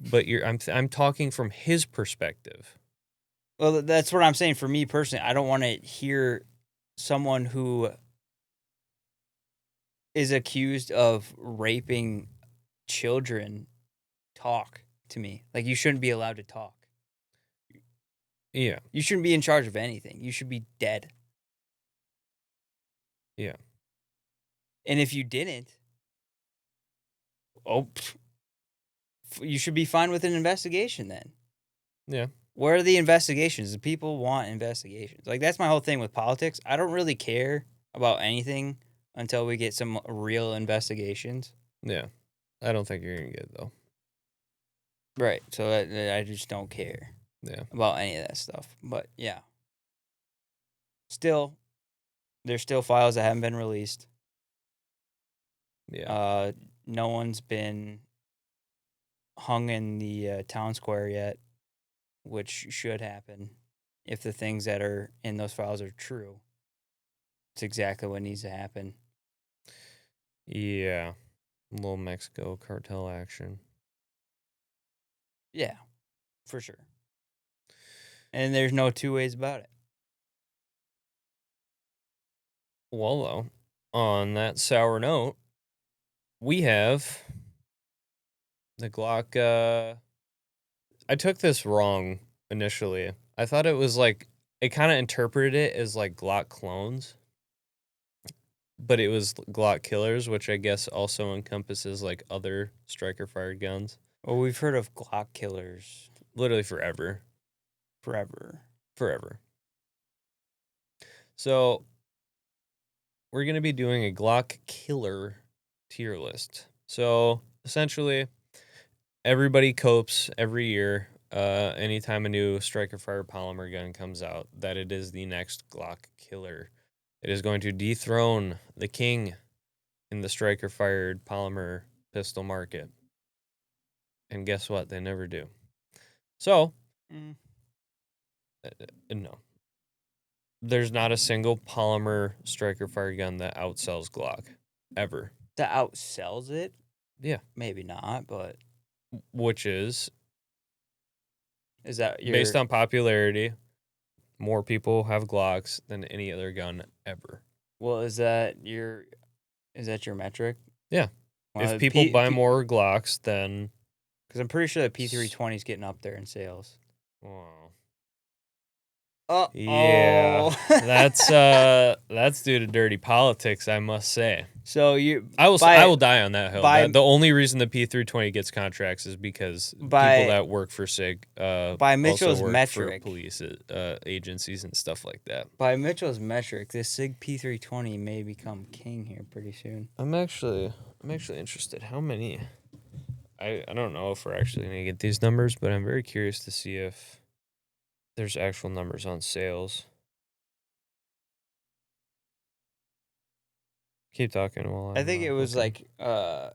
But I'm talking from his perspective. Well, that's what I'm saying for me personally. I don't want to hear someone who is accused of raping children talk to me. Like you shouldn't be allowed to talk. Yeah. You shouldn't be in charge of anything. You should be dead. Yeah. And if you didn't, you should be fine with an investigation then. Yeah. Where are the investigations? The people want investigations. Like that's my whole thing with politics. I don't really care about anything until we get some real investigations. Yeah. I don't think you're going to get it, though. Right. So I just don't care about any of that stuff. But yeah. Still, there's still files that haven't been released. Yeah. No one's been hung in the town square yet, which should happen if the things that are in those files are true. It's exactly what needs to happen. Yeah. Little Mexico cartel action. Yeah, for sure. And there's no two ways about it. Well, though, on that sour note, we have the Glock. I took this wrong initially. I thought it was like, it kind of interpreted it as like Glock clones, but it was Glock-Killers, which I guess also encompasses like other striker-fired guns. Well, we've heard of Glock-Killers. Literally forever. Forever. So, we're going to be doing a Glock-Killer tier list. So, essentially, everybody copes every year, anytime a new striker-fired polymer gun comes out, that it is the next Glock-Killer. It is going to dethrone the king in the striker-fired polymer pistol market. And guess what? They never do. So, no. There's not a single polymer striker-fired gun that outsells Glock, ever. That outsells it? Yeah. Maybe not, but... Which is that based on popularity, more people have Glocks than any other gun ever. Well, is that your metric? Yeah. Well, if people buy more Glocks, then... Because I'm pretty sure that P320 is getting up there in sales. Wow. Yeah, that's due to dirty politics, I must say. So you I will by, die on that hill. by- The only reason the P320 gets contracts is because By- people that work for SIG by Mitchell's also work metric. for police agencies and stuff like that. By Mitchell's metric, this SIG P320 may become king here pretty soon. I'm actually interested. How many? I don't know if we're actually gonna get these numbers, but I'm very curious to see if there's actual numbers on sales. Keep talking while I think it was looking. like I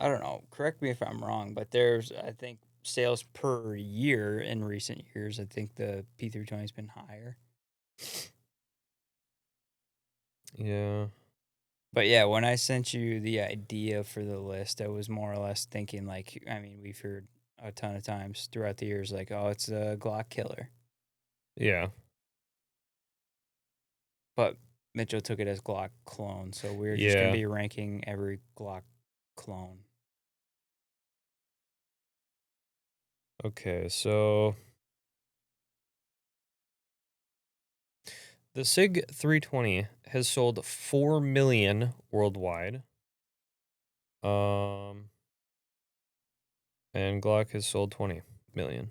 don't know. Correct me if I'm wrong, but there's I think sales per year in recent years. I think the P320 has been higher. Yeah. But yeah, when I sent you the idea for the list, I was more or less thinking like, I mean, we've heard a ton of times throughout the years, like, oh, it's a Glock-Killer. Yeah. But Mitchell took it as Glock clone, so we're just gonna Yeah. be ranking every Glock clone. Okay, so the SIG 320 has sold 4 million worldwide. And Glock has sold 20 million.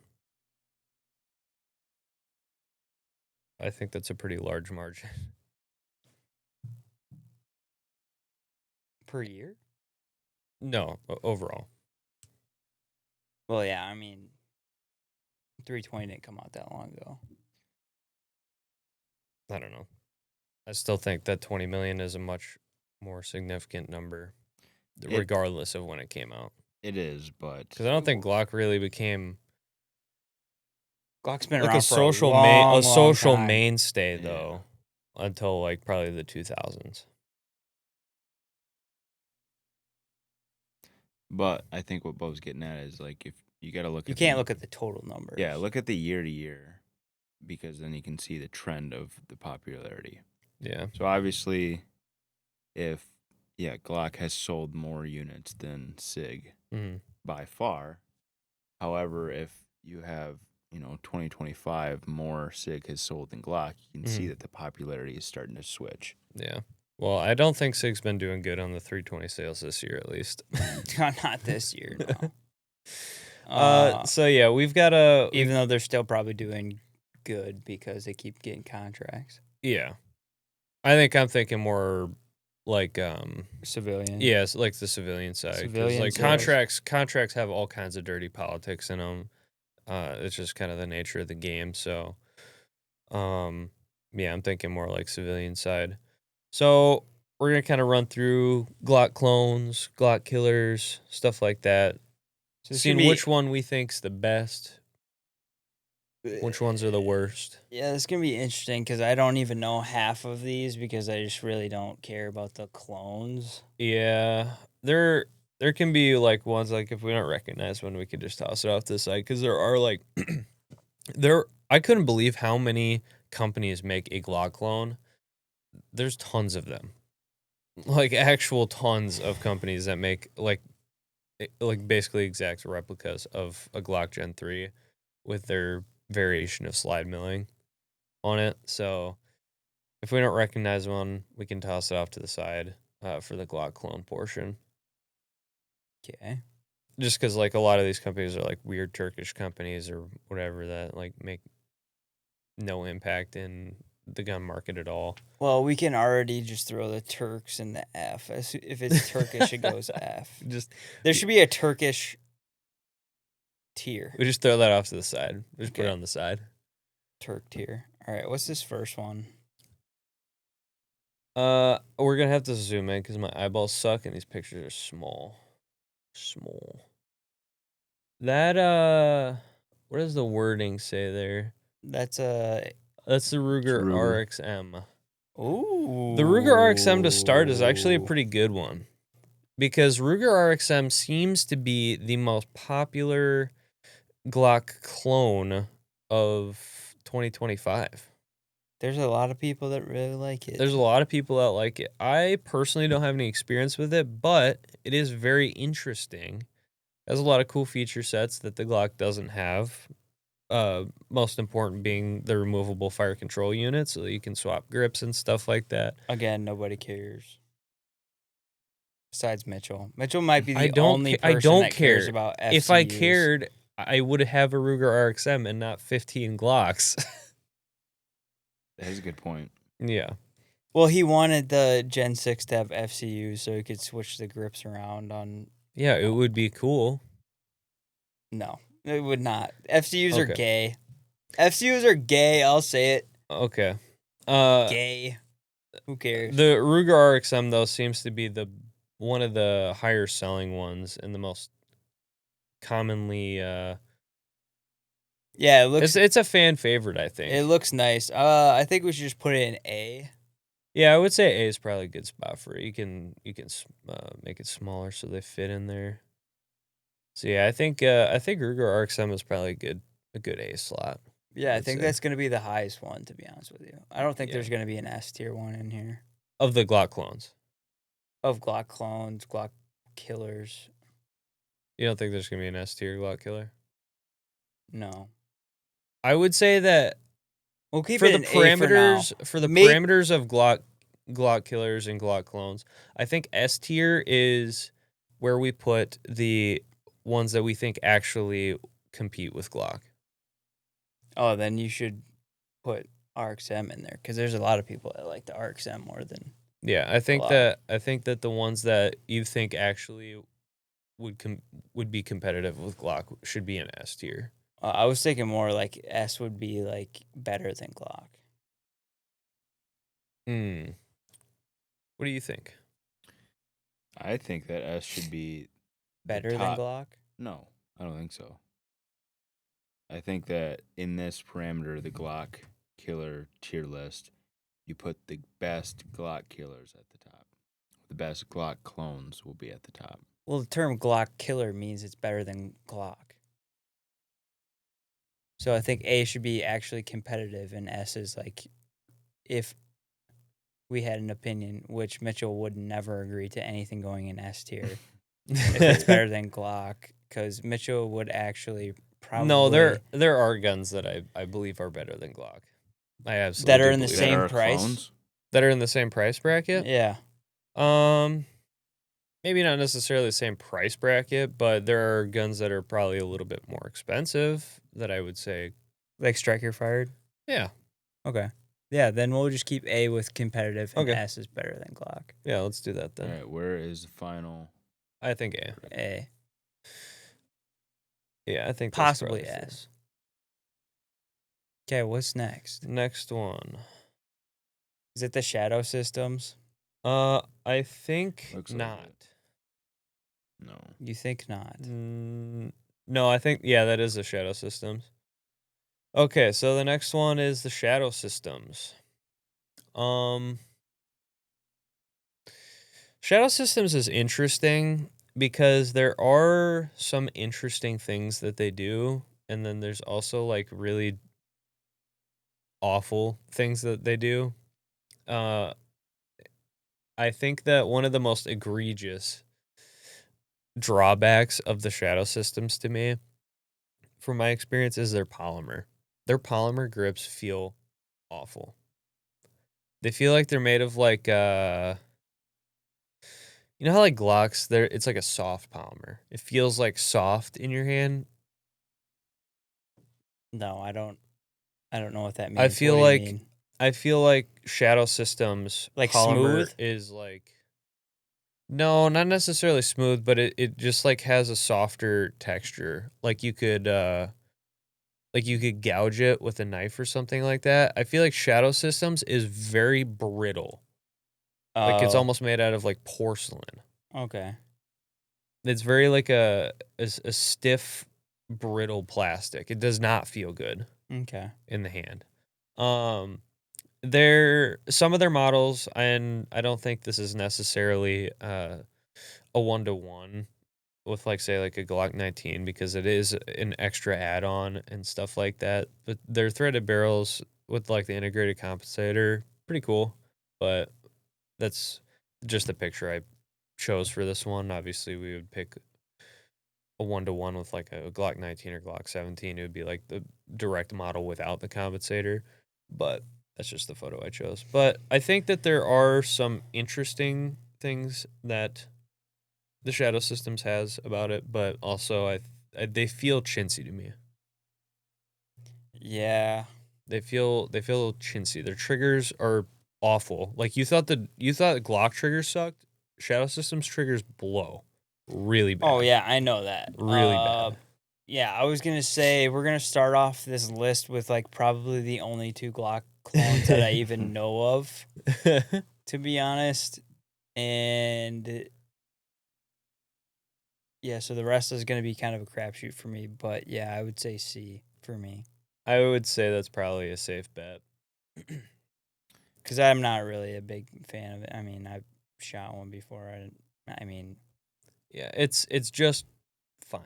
I think that's a pretty large margin. Per year? No, overall. Well, yeah, I mean, 320 didn't come out that long ago. I don't know. I still think that 20 million is a much more significant number, regardless of when it came out. It is, but Because I don't think Glock really became Glock's been like around a social for a long social time. mainstay Yeah. though, until like probably the 2000s. But I think what Bo's getting at is like if you got to look. You at can't the, look at the total numbers. Yeah, look at the year to year, because then you can see the trend of the popularity. Yeah. So obviously, if Glock has sold more units than SIG Mhm. by far. However, if you have 2025 more SIG has sold than Glock, you can see that the popularity is starting to switch. Yeah. Well, I don't think SIG's been doing good on the 320 sales this year, at least. Not this year, no. So yeah, we've got a Even though they're still probably doing good because they keep getting contracts. yeah. I think I'm thinking more like Civilian. yes, like the civilian side. 'Cause, Civilian like sales. contracts have all kinds of dirty politics in them. It's just kind of the nature of the game. So, yeah, I'm thinking more like civilian side. So we're gonna kind of run through Glock clones, Glock killers, stuff like that. So this Seeing could be- which one we think's the best, which ones are the worst. Yeah, it's gonna be interesting because I don't even know half of these because I just really don't care about the clones. Yeah, there can be like ones like if we don't recognize one, we could just toss it off to the side because there are like I couldn't believe how many companies make a Glock clone. There's tons of them, like actual tons of companies that make like basically exact replicas of a Glock Gen 3 with their variation of slide milling on it. So if we don't recognize one, we can toss it off to the side for the Glock clone portion. Okay. Just because like a lot of these companies are like weird Turkish companies or whatever that like make no impact in the gun market at all. Well, we can already just throw the Turks in the F. If it's Turkish, it goes F. There should be a Turkish tier. We just throw that off to the side. We just put it Okay. on the side. Turk tier. All right, what's this first one? We're gonna have to zoom in because my eyeballs suck and these pictures are small. That what does the wording say there? That's That's the Ruger Ruger. RXM. ooh. The Ruger RXM to start is actually a pretty good one because Ruger RXM seems to be the most popular Glock clone of 2025. There's a lot of people that really like it. There's a lot of people that like it. I personally don't have any experience with it, but it is very interesting. It has a lot of cool feature sets that the Glock doesn't have. Most important being the removable fire control unit, so that you can swap grips and stuff like that. Again, nobody cares. Besides Mitchell. Mitchell might be I the don't only ca- person I don't that cares care. about FCUs. If I cared, I would have a Ruger RXM and not 15 Glocks. That is a good point. Yeah. Well, he wanted the Gen 6 to have FCUs so he could switch the grips around on... Yeah, it would be cool. No, it would not. FCUs are Okay. gay. FCUs are gay, I'll say it. Okay. Gay. Who cares? The Ruger RXM though seems to be one of the higher selling ones and the most commonly Yeah, it looks it's a fan favorite, I think. it looks nice. I think we should just put it in A. Yeah, I would say A is probably a good spot for it. You can make it smaller so they fit in there. So yeah, I think Ruger RXM is probably a good A slot. Yeah, I I'd think say. that's going to be the highest one, to be honest with you. I don't think Yeah. there's going to be an S tier one in here. Of the Glock clones. Of Glock clones, Glock killers. You don't think there's gonna be an S tier Glock-Killer? No. I would say that We'll keep for it the in A for now. parameters of Glock killers and Glock clones, I think S tier is where we put the ones that we think actually compete with Glock. Oh, then you should put RXM in there because there's a lot of people that like the RXM more than... Yeah, I think Glock. that the ones that you think actually would be competitive with Glock should be in S tier. I was thinking more like S would be like better than Glock. What do you think? I think that S should be the Better than top- Glock? No, I don't think so. I think that in this parameter, the Glock-Killer tier list, you put the best Glock killers at the top. The best Glock clones will be at the top. Well, the term Glock-Killer means it's better than Glock. So I think A should be actually competitive, and S is like if we had an opinion, which Mitchell would never agree to anything going in S tier if it's better than Glock, because Mitchell would actually probably... No, there are guns that I believe are better than Glock. I absolutely That are do in the believe same That are price? clones? that are in the same price bracket. Yeah. Maybe not necessarily the same price bracket, but there are guns that are probably a little bit more expensive that I would say, Like striker fired? yeah, Okay. Yeah, then we'll just keep A with competitive, and Okay. S is better than Glock. yeah, let's do that All then. right, where is the final? I think A. A. Yeah, I think that's Possibly probably fair. S. Okay, what's next? Next one. Is it the shadow systems? I think Looks like not. it. No. You think not? No, I think that is the Shadow Systems. Okay, so the next one is the Shadow Systems. Shadow Systems is interesting because there are some interesting things that they do, and then there's also like really awful things that they do. I think that one of the most egregious drawbacks of the Shadow Systems to me, from my experience, is their polymer. Their polymer grips feel awful. They feel like they're made of like you know how like Glocks, it's like a soft polymer. It feels like soft in your hand. No, I don't know what that means. I feel What do you like mean? I feel like Shadow Systems Like polymer smooth? is like, no, not necessarily smooth, but it just like has a softer texture. Like you could gouge it with a knife or something like that. I feel like Shadow Systems is very brittle. Like it's Oh, almost made out of like porcelain. okay. It's very like a stiff, brittle plastic. It does not feel good Okay. in the hand. Some of their models, and I don't think this is necessarily a 1-to-1 with like say like a Glock 19 because it is an extra add-on and stuff like that. But their threaded barrels with like the integrated compensator, pretty cool. But that's just the picture I chose for this one. Obviously, we would pick a 1-to-1 with like a Glock 19 or Glock 17. It would be like the direct model without the compensator, but that's just the photo I chose. But I think that there are some interesting things that the Shadow Systems has about it, but also they feel chintzy to me. Yeah. They feel chintzy. Their triggers are awful. Like you thought Glock triggers sucked. Shadow Systems triggers blow really bad. Oh yeah, I know that. Really bad. Yeah, I was gonna say we're gonna start off this list with like probably the only 2 Glock clones that I even know of, to be honest. And yeah, so the rest is gonna be kind of a crapshoot for me. But yeah, I would say C for me. I would say that's probably a safe bet. Because I'm not really a big fan of it. I mean, I've shot one before. I mean, Yeah, it's just fine.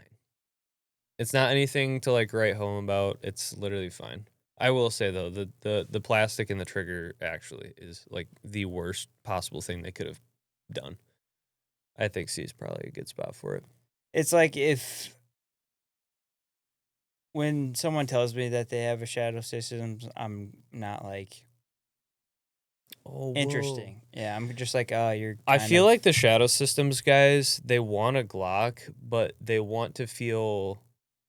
It's not anything to like write home about. It's literally fine. I will say though, the plastic in the trigger actually is like the worst possible thing they could have done. I think C is probably a good spot for it. it's like if when someone tells me that they have a Shadow Systems, I'm not like Oh, interesting. Yeah, I'm just like, oh, you're. I kind feel of like the Shadow Systems guys, they want a Glock, but they want to feel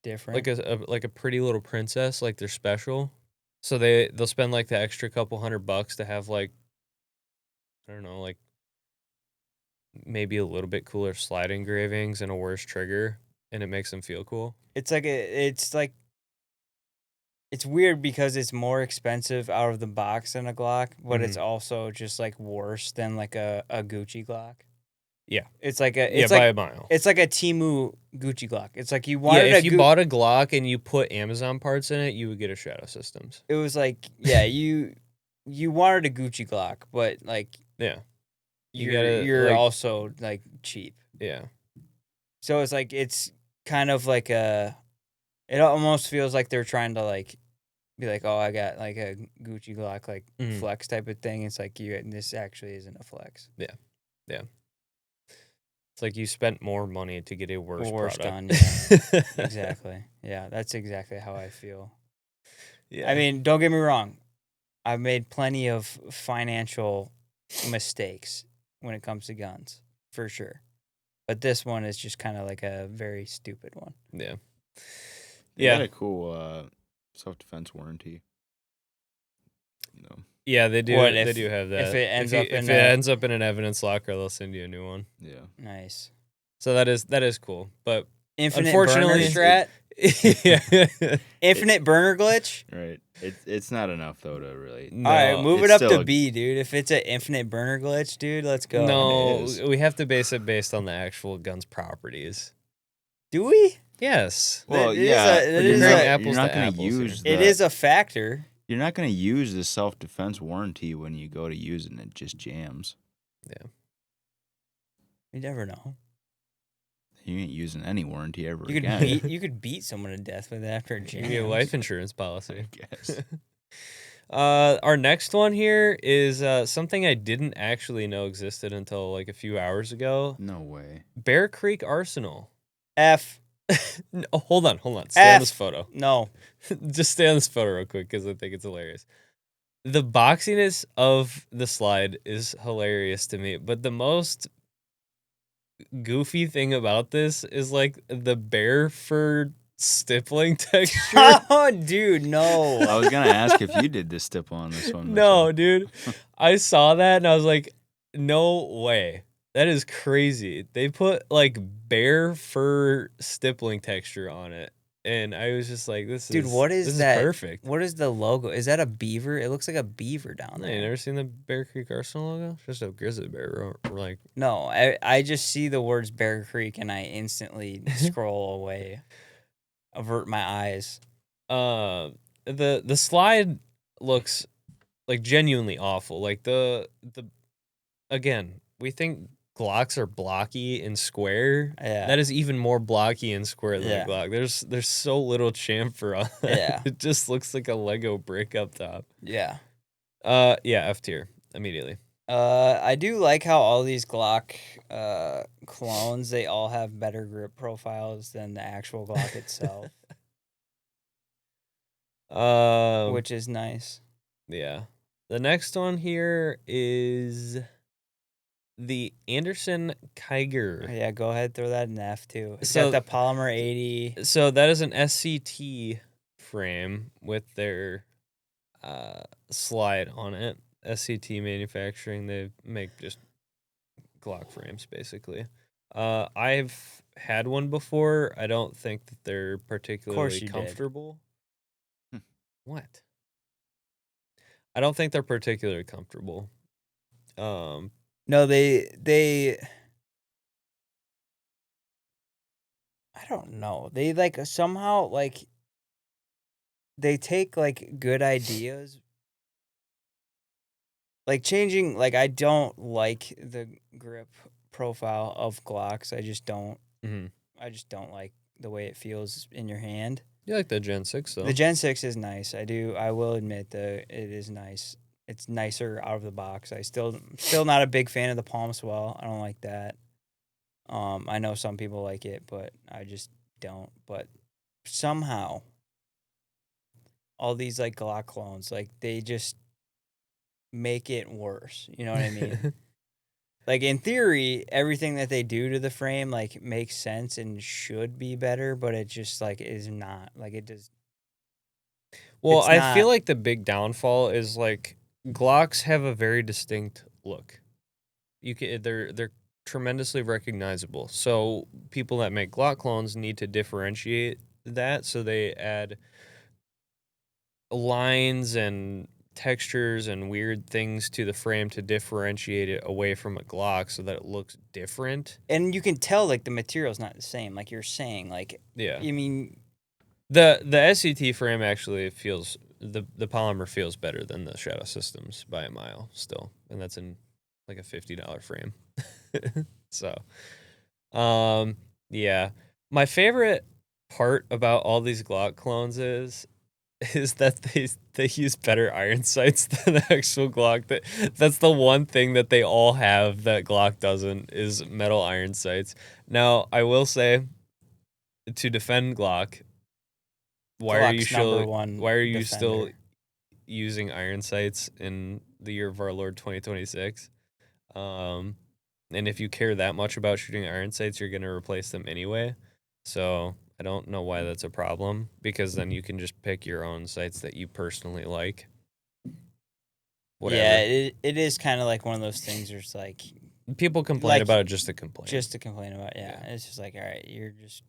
different. like a pretty little princess, like they're special. So they'll spend like the extra couple $100 to have like, I don't know, like maybe a little bit cooler slide engravings and a worse trigger, and it makes them feel cool. It's weird because it's more expensive out of the box than a Glock, but it's also just like worse than like a Gucci Glock. Yeah. It's like a Yeah, it's by like a mile. it's like a Timu Gucci Glock. It's like you Yeah, wanted if you bought a Glock and you put Amazon parts in it, you would get a Shadow Systems. it was like, yeah, you wanted a Gucci Glock, but like Yeah. you're like, also like cheap. Yeah. So it's like it's kind of like it almost feels like they're trying to like be like, oh, I got like a Gucci Glock like flex type of thing. It's like this actually isn't a flex. Yeah. It's like you spent more money to get a worse product. Done, yeah. Exactly. Yeah, that's exactly how I feel. Yeah. I mean, don't get me wrong. I've made plenty of financial mistakes when it comes to guns, for sure. But this one is just kind of like a very stupid one. Yeah. They got a cool self-defense warranty. You know. Yeah, they do. They do have that. If it ends up in an evidence locker, they'll send you a new one. Yeah. Nice. So that is cool. But Infinite unfortunately, burner strat. Yeah. Infinite burner glitch. Right. It's not enough though to really. No, all right, move it it's up to still B, dude. If it's an infinite burner glitch, dude, let's go. No, It is. we have to base it based on the actual gun's properties. Do we? Yes. Well, That is yeah. a- that but is you're a- not, apples you're not to going apples to here. use. It the- is a factor. You're not going to use the self-defense warranty when you go to use it and it just jams. You never know. You ain't using any warranty ever You could again. you could beat someone to death with it after a jam. Maybe a life insurance policy. I guess. Our next one here is something I didn't actually know existed until like a few hours ago. No way. Bear Creek Arsenal. F. No, hold on. Stay on F. this photo. No. Just stay on this photo real quick because I think it's hilarious. The boxiness of the slide is hilarious to me, but the most goofy thing about this is like the bear fur stippling texture. Oh, dude, no. I was gonna ask if you did this stipple on this one. No, Mitchell. dude. I saw that and I was like, no way. That is crazy. They put like bear fur stippling texture on it. And I was just like, this Dude, is what is this that? Is perfect. What is the logo? Is that a beaver? It looks like a beaver down No, there. you never seen the Bear Creek Arsenal logo? It's just a grizzly bear. Or like, No, I just see the words Bear Creek and I instantly scroll away, avert my eyes. the slide looks like genuinely awful. Like the again, we think Glocks are blocky and square. Yeah. That is even more blocky and square than Yeah. a Glock. There's so little chamfer on that. Yeah. It just looks like a Lego brick up top. Yeah. Yeah, F tier immediately. I do like how all these Glock clones, they all have better grip profiles than the actual Glock itself, which is nice. Yeah. The next one here is the Anderson Kiger. Yeah, go ahead, throw that in the F too. It's So- got the polymer 80. So that is an SCT frame with their slide on it. SCT manufacturing, they make just Glock frames basically. I've had one before. I don't think that they're particularly you did. comfortable. Hmm. What? I don't think they're particularly comfortable. No, they I don't know. They like somehow like they take like good ideas. Like changing like I don't like the grip profile of Glocks. I just don't like the way it feels in your hand. You like the Gen 6 though. The Gen 6 is nice. I will admit that it is nice. It's nicer out of the box. I still not a big fan of the palm swell. I don't like that. I know some people like it, but I just don't. But somehow all these like Glock clones, like they just make it worse. You know what I mean? Like in theory, everything that they do to the frame like makes sense and should be better, but it just like is not. Like it does. Well, It's I feel not- like the big downfall is like Glocks have a very distinct look. They're tremendously recognizable. So people that make Glock clones need to differentiate that, so they add lines and textures and weird things to the frame to differentiate it away from a Glock so that it looks different. And you can tell like the material's not the same. Like you're saying, like Yeah. I mean, The SCT frame actually feels the polymer feels better than the Shadow Systems by a mile still, and that's in like a $50 frame. So, yeah, my favorite part about all these Glock clones is that they use better iron sights than the actual Glock. That's the one thing that they all have that Glock doesn't is metal iron sights. Now, I will say, to defend Glock, why are you Glock's number still one why are you still defender. using iron sights in the year of our Lord 2026? And if you care that much about shooting iron sights, you're going to replace them anyway. So I don't know why that's a problem, because then you can just pick your own sights that you personally like. Whatever. Yeah, it is kind of like one of those things where it's like People complain like, about it just to complain. just to complain about. Yeah, it's just like all right, you're just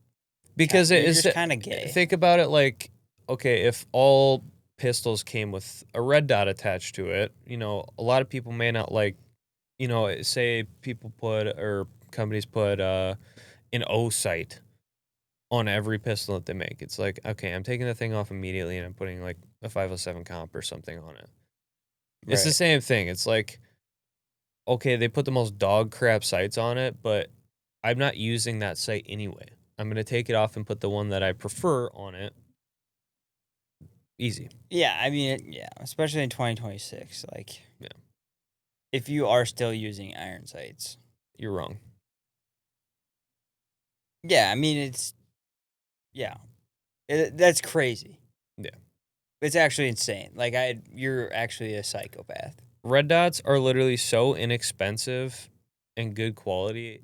Because you're it is just kind of gay. Think about it like, okay, if all pistols came with a red dot attached to it, you know, a lot of people may not like, you know, say people put or companies put an O sight on every pistol that they make. It's like, okay, I'm taking the thing off immediately and I'm putting like a 507 comp or something on it. It's the Right. same thing. It's like, okay, they put the most dog crap sights on it, but I'm not using that sight anyway. I'm going to take it off and put the one that I prefer on it. Easy. Yeah, I mean, yeah, especially in 2026. Like, Yeah. if you are still using iron sights, You're wrong. yeah, I mean, it's yeah, that's crazy. Yeah. It's actually insane. Like, you're actually a psychopath. Red dots are literally so inexpensive and good quality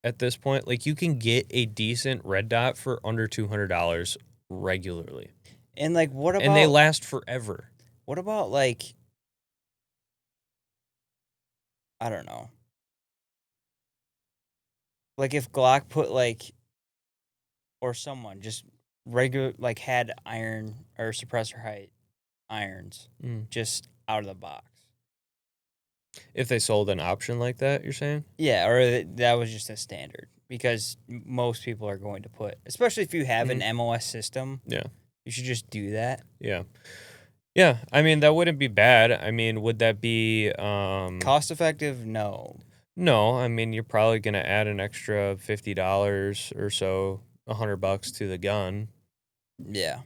at this point. Like, you can get a decent red dot for under $200 regularly. And like, what about And they last forever. what about like, I don't know. Like if Glock put like, or someone just regular like had iron or suppressor height irons just out of the box. If they sold an option like that, you're saying? Yeah, or that was just a standard because most people are going to put, especially if you have an MOS system. Yeah. You should just do that. Yeah. Yeah. I mean, that wouldn't be bad. I mean, would that be Cost effective? No. No, I mean, you're probably going to add an extra $50 or so, $100 to the gun. Yeah.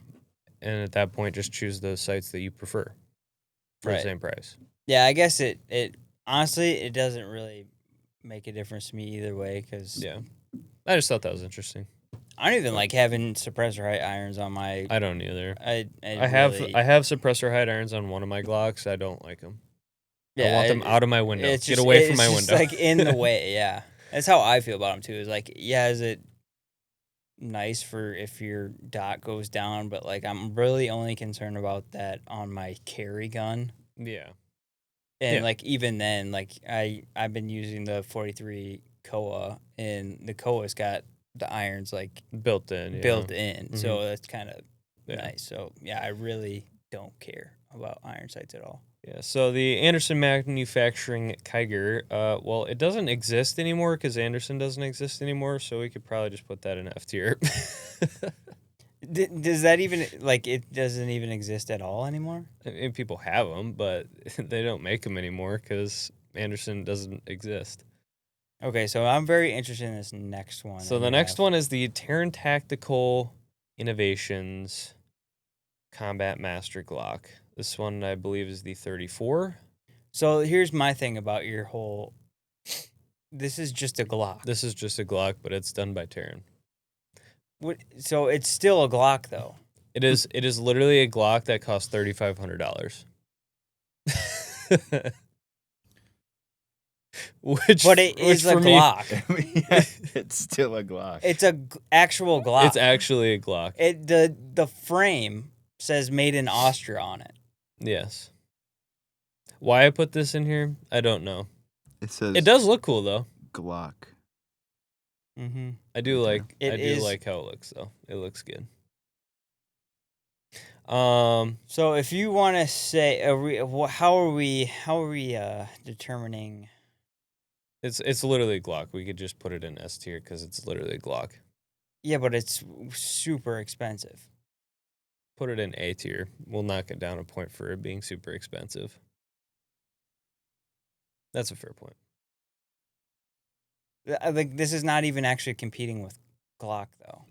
And at that point, just choose those sights that you prefer for the Right. same price. Yeah, I guess it honestly, it doesn't really make a difference to me either way because Yeah. I just thought that was interesting. I don't even like having suppressor height irons on my. I don't either. I have really, suppressor height irons on one of my Glocks. I don't like them. I yeah, want them out of my window. It's Get just, away from my it's just window. like in the way. Yeah, that's how I feel about them too. Is like, yeah, is it nice for if your dot goes down, but like I'm really only concerned about that on my carry gun. Yeah. And Yeah. like even then, like I've been using the 43 Koa, and the Koa's got the irons like Built in. Yeah. built in, so Mhm. that's kind of Yeah. nice. So yeah, I really don't care about iron sights at all. Yeah, so the Anderson Manufacturing Kiger, well, it doesn't exist anymore because Anderson doesn't exist anymore, so we could probably just put that in F tier. Does that even like it doesn't even exist at all anymore? I mean, people have them, but they don't make them anymore because Anderson doesn't exist. Okay, so I'm very interested in this next one. So that the you next have. one is the Taran Tactical Innovations Combat Master Glock. This one, I believe, is the 34. So here's my thing about your whole. This is just a Glock. This is just a Glock, but it's done by Taran. So it's still a Glock though. It is literally a Glock that costs $3,500. But it is a for me- Glock. Yeah, it's still a Glock. It's a actual Glock. It's actually a Glock. The frame says made in Austria on it. Yes. Why I put this in here, I don't know. It says It does look cool though. Glock. Mm-hmm. I do Okay. like It I do is- like how it looks though. It looks good. So if you want to say, how are we determining? It's literally a Glock. We could just put it in S tier because it's literally a Glock. Yeah, but it's super expensive. Put it in A tier. We'll knock it down a point for it being super expensive. That's a fair point. Like this is not even actually competing with Glock though.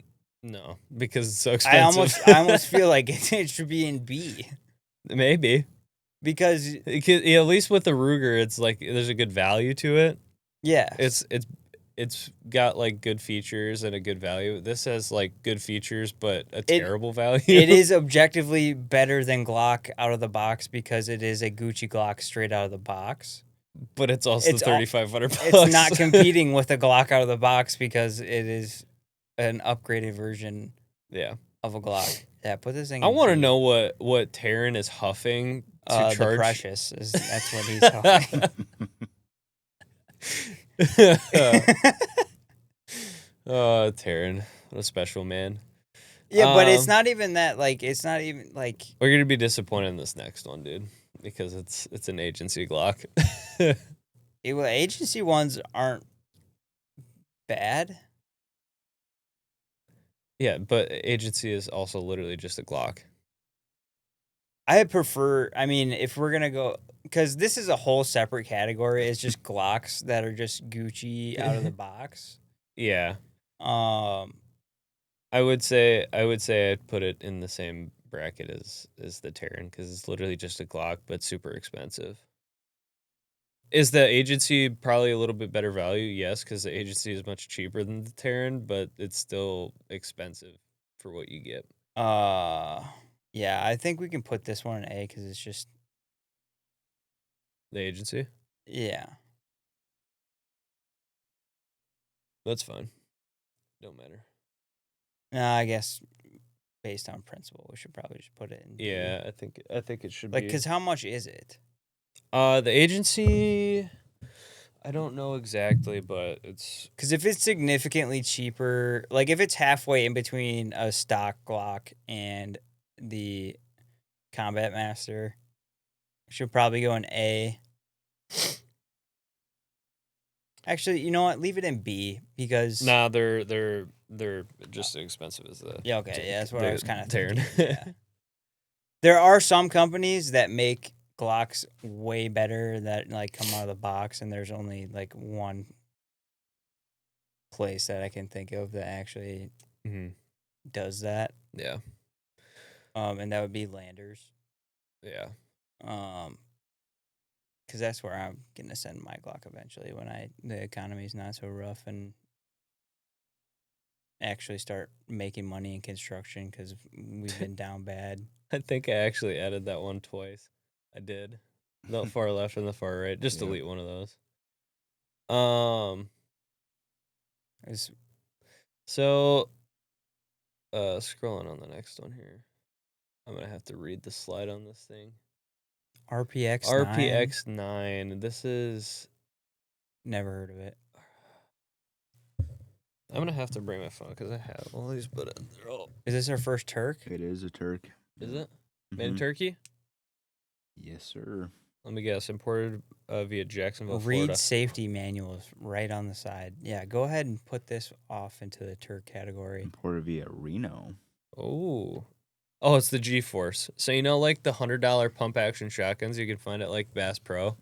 No, because it's so I expensive. almost feel like it should be in B Maybe. because At least with the Ruger, it's like there's a good value to it. yeah, It's got like good features and a good value. This has like good features but a terrible value. it is objectively better than Glock out of the box because it is a Gucci Glock straight out of the box. but it's also It's all- $3,500. It's not competing with a Glock out of the box because it is an upgraded version Yeah. of a Glock. Yeah, put this thing. I in want to B. know what Taran is huffing to The charge. Precious that's what he's talking. Oh, Taran, what a special man. Yeah, but it's Um, not even that. Like, it's not even like. We're gonna be disappointed in this next one, dude, because it's an agency Glock. Agency ones aren't bad. Yeah, but agency is also literally just a Glock. I prefer. I mean, if we're gonna go, because this is a whole separate category. It's just Glocks that are just Gucci out of the box. Yeah, Um, I would say I'd put it in the same bracket as the Taran because it's literally just a Glock but super expensive. Is the agency probably a little bit better value? Yes, because the agency is much cheaper than the Taran, but it's still expensive for what you get. yeah, I think we can put this one in A because it's just The agency, yeah. that's fine. Don't matter. No, I guess based on principle, we should probably just put it in. B. Yeah, I think it should like be. because how much is it? The agency, I don't know exactly, but it's Because if it's significantly cheaper, like if it's halfway in between a stock Glock and the Combat Master, it should probably go in A. Actually, you know what? Leave it in B because nah. They're just as expensive as the yeah, okay, yeah, that's what I was kind of Taran. thinking. Yeah. There are some companies that make Glocks way better that like come out of the box, and there's only like one place that I can think of that actually Mhm. does that. Yeah, And that would be Landers. yeah. because that's where I'm gonna send my Glock eventually when the economy's not so rough and actually start making money in construction because we've been down bad. I think I actually added that one twice. I did. The far left and the far right. Just Yep. delete one of those. It's So scrolling on the next one here. I'm gonna have to read the slide on this thing. RPX 9. This is Never heard of it. I'm gonna have to bring my phone because I have all these, but they're all. Is this our first Turk? It is a Turk. Is it made in Mhm. Turkey? Yes, sir. Let me guess. Imported via Jacksonville, Read Florida. safety manuals right on the side. Yeah, go ahead and put this off into the Turk category. Imported via Reno. Oh, it's the G-Force. So you know, like the $100 pump action shotguns you can find at like Bass Pro.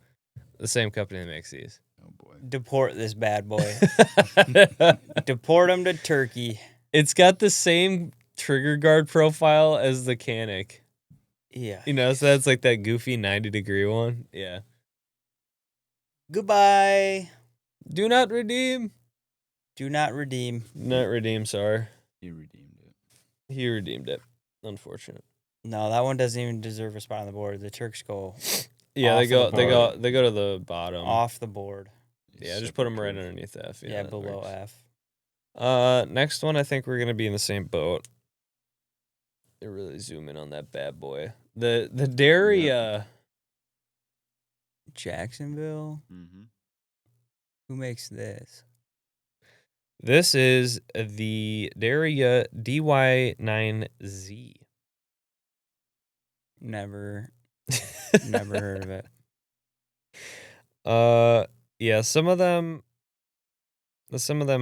The same company that makes these. Oh boy. Deport this bad boy. Deport him to Turkey. It's got the same trigger guard profile as the Canic. Yeah. You know, so that's like that goofy 90-degree one. Yeah. Goodbye. Do not redeem. Do not redeem. Not redeem, sorry. He redeemed it. He redeemed it. Unfortunate. No, that one doesn't even deserve a spot on the board. The Turks go Yeah, Off they go the they go board. they go to the bottom. off the board. Yeah, just put them right underneath F. Yeah, that below works. F. Next one, I think we're gonna be in the same boat. They really zoom in on that bad boy. The dairy. Jacksonville. Mm-hmm. Who makes this? This is the Daria DY9Z. Never heard of it. Yeah, some of them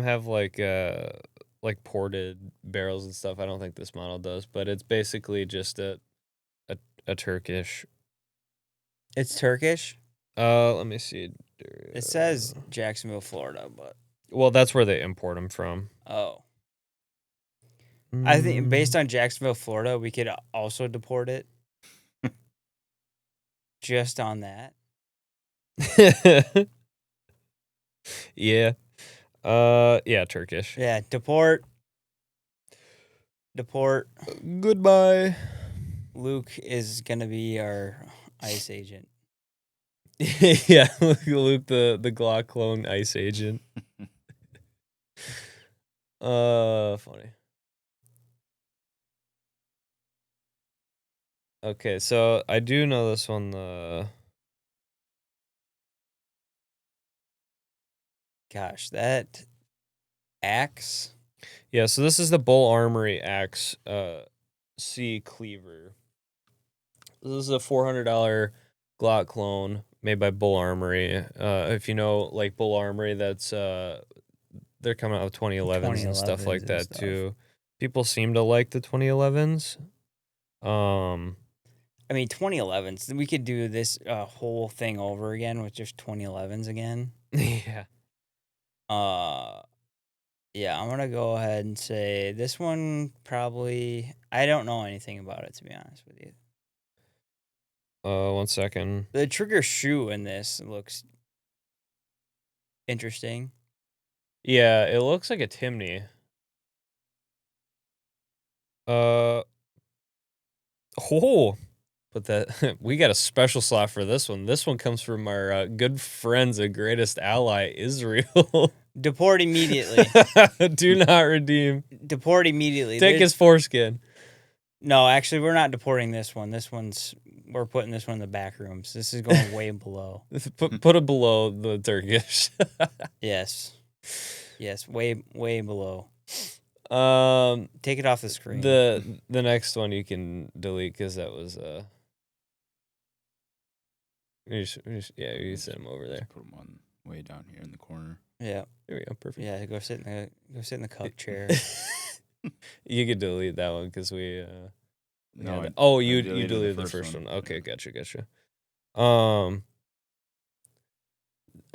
have like ported barrels and stuff. I don't think this model does, but it's basically just a Turkish. It's Turkish. Let me see. It says Jacksonville, Florida, but Well, that's where they import them from. oh. I think based on Jacksonville, Florida, we could also deport it. Just on that. Yeah. Yeah, Turkish. Yeah, deport. Goodbye. Luke is gonna be our ICE agent. Yeah, Luke, the Glock clone ICE agent. Funny. Okay, so I do know this one. Gosh, that axe. Yeah, so this is the Bull Armory Axe C Cleaver. This is a $400 Glock clone made by Bull Armory. If you know, like Bull Armory, that's they're coming out with 2011s and stuff 2011s like and that stuff. too. People seem to like the 2011s. I mean, 2011s. We could do this whole thing over again with just 2011s again. Yeah. Yeah, I'm gonna go ahead and say this one probably. I don't know anything about it, to be honest with you. 1 second. The trigger shoe in this looks interesting. Yeah, it looks like a Timney. But that we got a special slot for this one. This one comes from our good friends and greatest ally, Israel. Deport immediately. Do not redeem. Deport immediately. Take his foreskin. No, actually, we're not deporting this one. We're putting this one in the back rooms. This is going way below. Put it below the Turkish. Yes, way below. Take it off the screen. The next one you can delete because that was you set him over there. Just put them on way down here in the corner. Yeah, There we go. Perfect. yeah. Go sit in the cup chair. You could delete that one because we. No, yeah, I you deleted deleted the the first first one. one. Okay, Yeah. gotcha.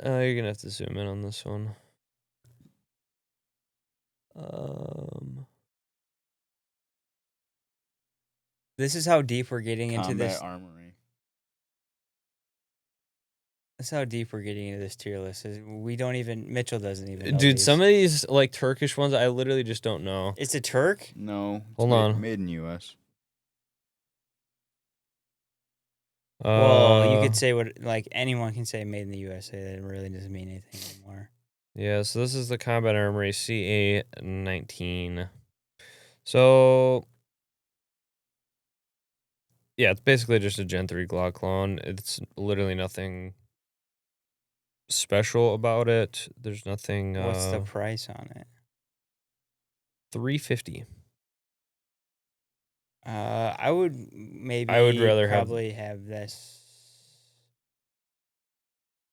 You're gonna have to zoom in on this one. This is how deep we're getting into Combat this. Armory. That's how deep we're getting into this tier list. We don't even. Mitchell doesn't even know Dude, these. some of these like Turkish ones, I literally just don't know. It's a Turk. No. It's Hold made, on. Made in U.S. Well, you could say what like anyone can say made in the USA. That really doesn't mean anything anymore. Yeah, so this is the Combat Armory CA-19. So, yeah, it's basically just a Gen 3 Glock clone. It's literally nothing special about it. There's nothing. What's the price on it? $350. I would maybe. I would rather probably have this.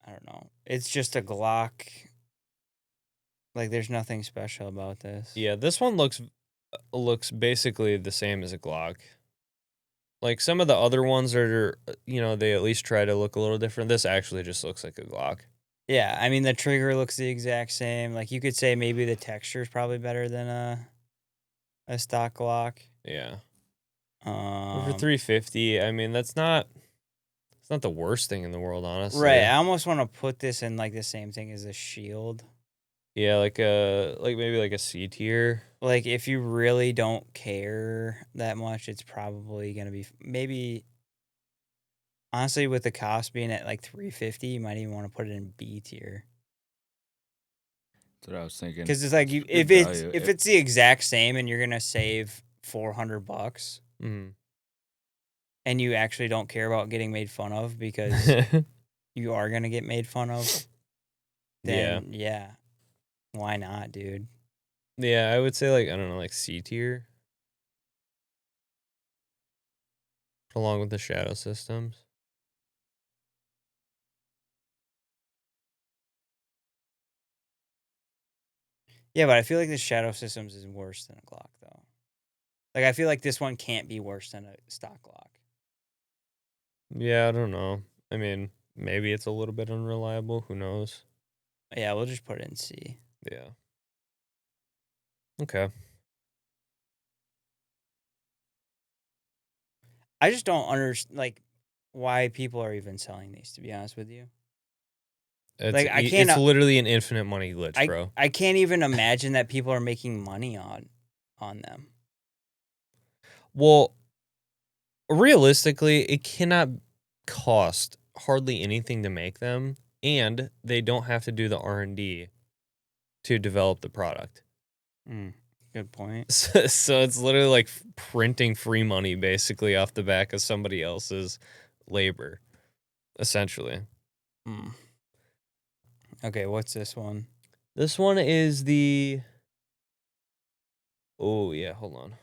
I don't know. It's just a Glock. Like, there's nothing special about this. Yeah, this one looks basically the same as a Glock. Like some of the other ones are, they at least try to look a little different. This actually just looks like a Glock. Yeah, I mean the trigger looks the exact same. Like you could say maybe the texture is probably better than a stock Glock. Yeah. But for $350, I mean it's not the worst thing in the world, honestly. Right. I almost want to put this in like the same thing as a shield. Yeah, maybe like a C tier. Like if you really don't care that much, it's probably gonna be maybe. Honestly, with the cost being at like $350, you might even want to put it in B tier. That's what I was thinking. Because it's like if it's the exact same and you're gonna save $400, Mm-hmm. and you actually don't care about getting made fun of because you are gonna get made fun of, then yeah, why not, dude? Yeah, I would say like, I don't know, like C tier. Along with the shadow systems. Yeah, but I feel like the shadow systems is worse than a Glock though. Like I feel like this one can't be worse than a stock Glock. Yeah, I don't know. I mean, maybe it's a little bit unreliable. Who knows? Yeah, we'll just put it in C. Yeah. Okay. I just don't understand like why people are even selling these. To be honest with you, like I can't. It's literally an infinite money glitch, bro. I can't even imagine that people are making money on them. Well, realistically, it cannot cost hardly anything to make them, and they don't have to do the R&D to develop the product. Good point. So it's literally like printing free money basically off the back of somebody else's labor, essentially. Okay, what's this one? This one is the... Oh, yeah, hold on.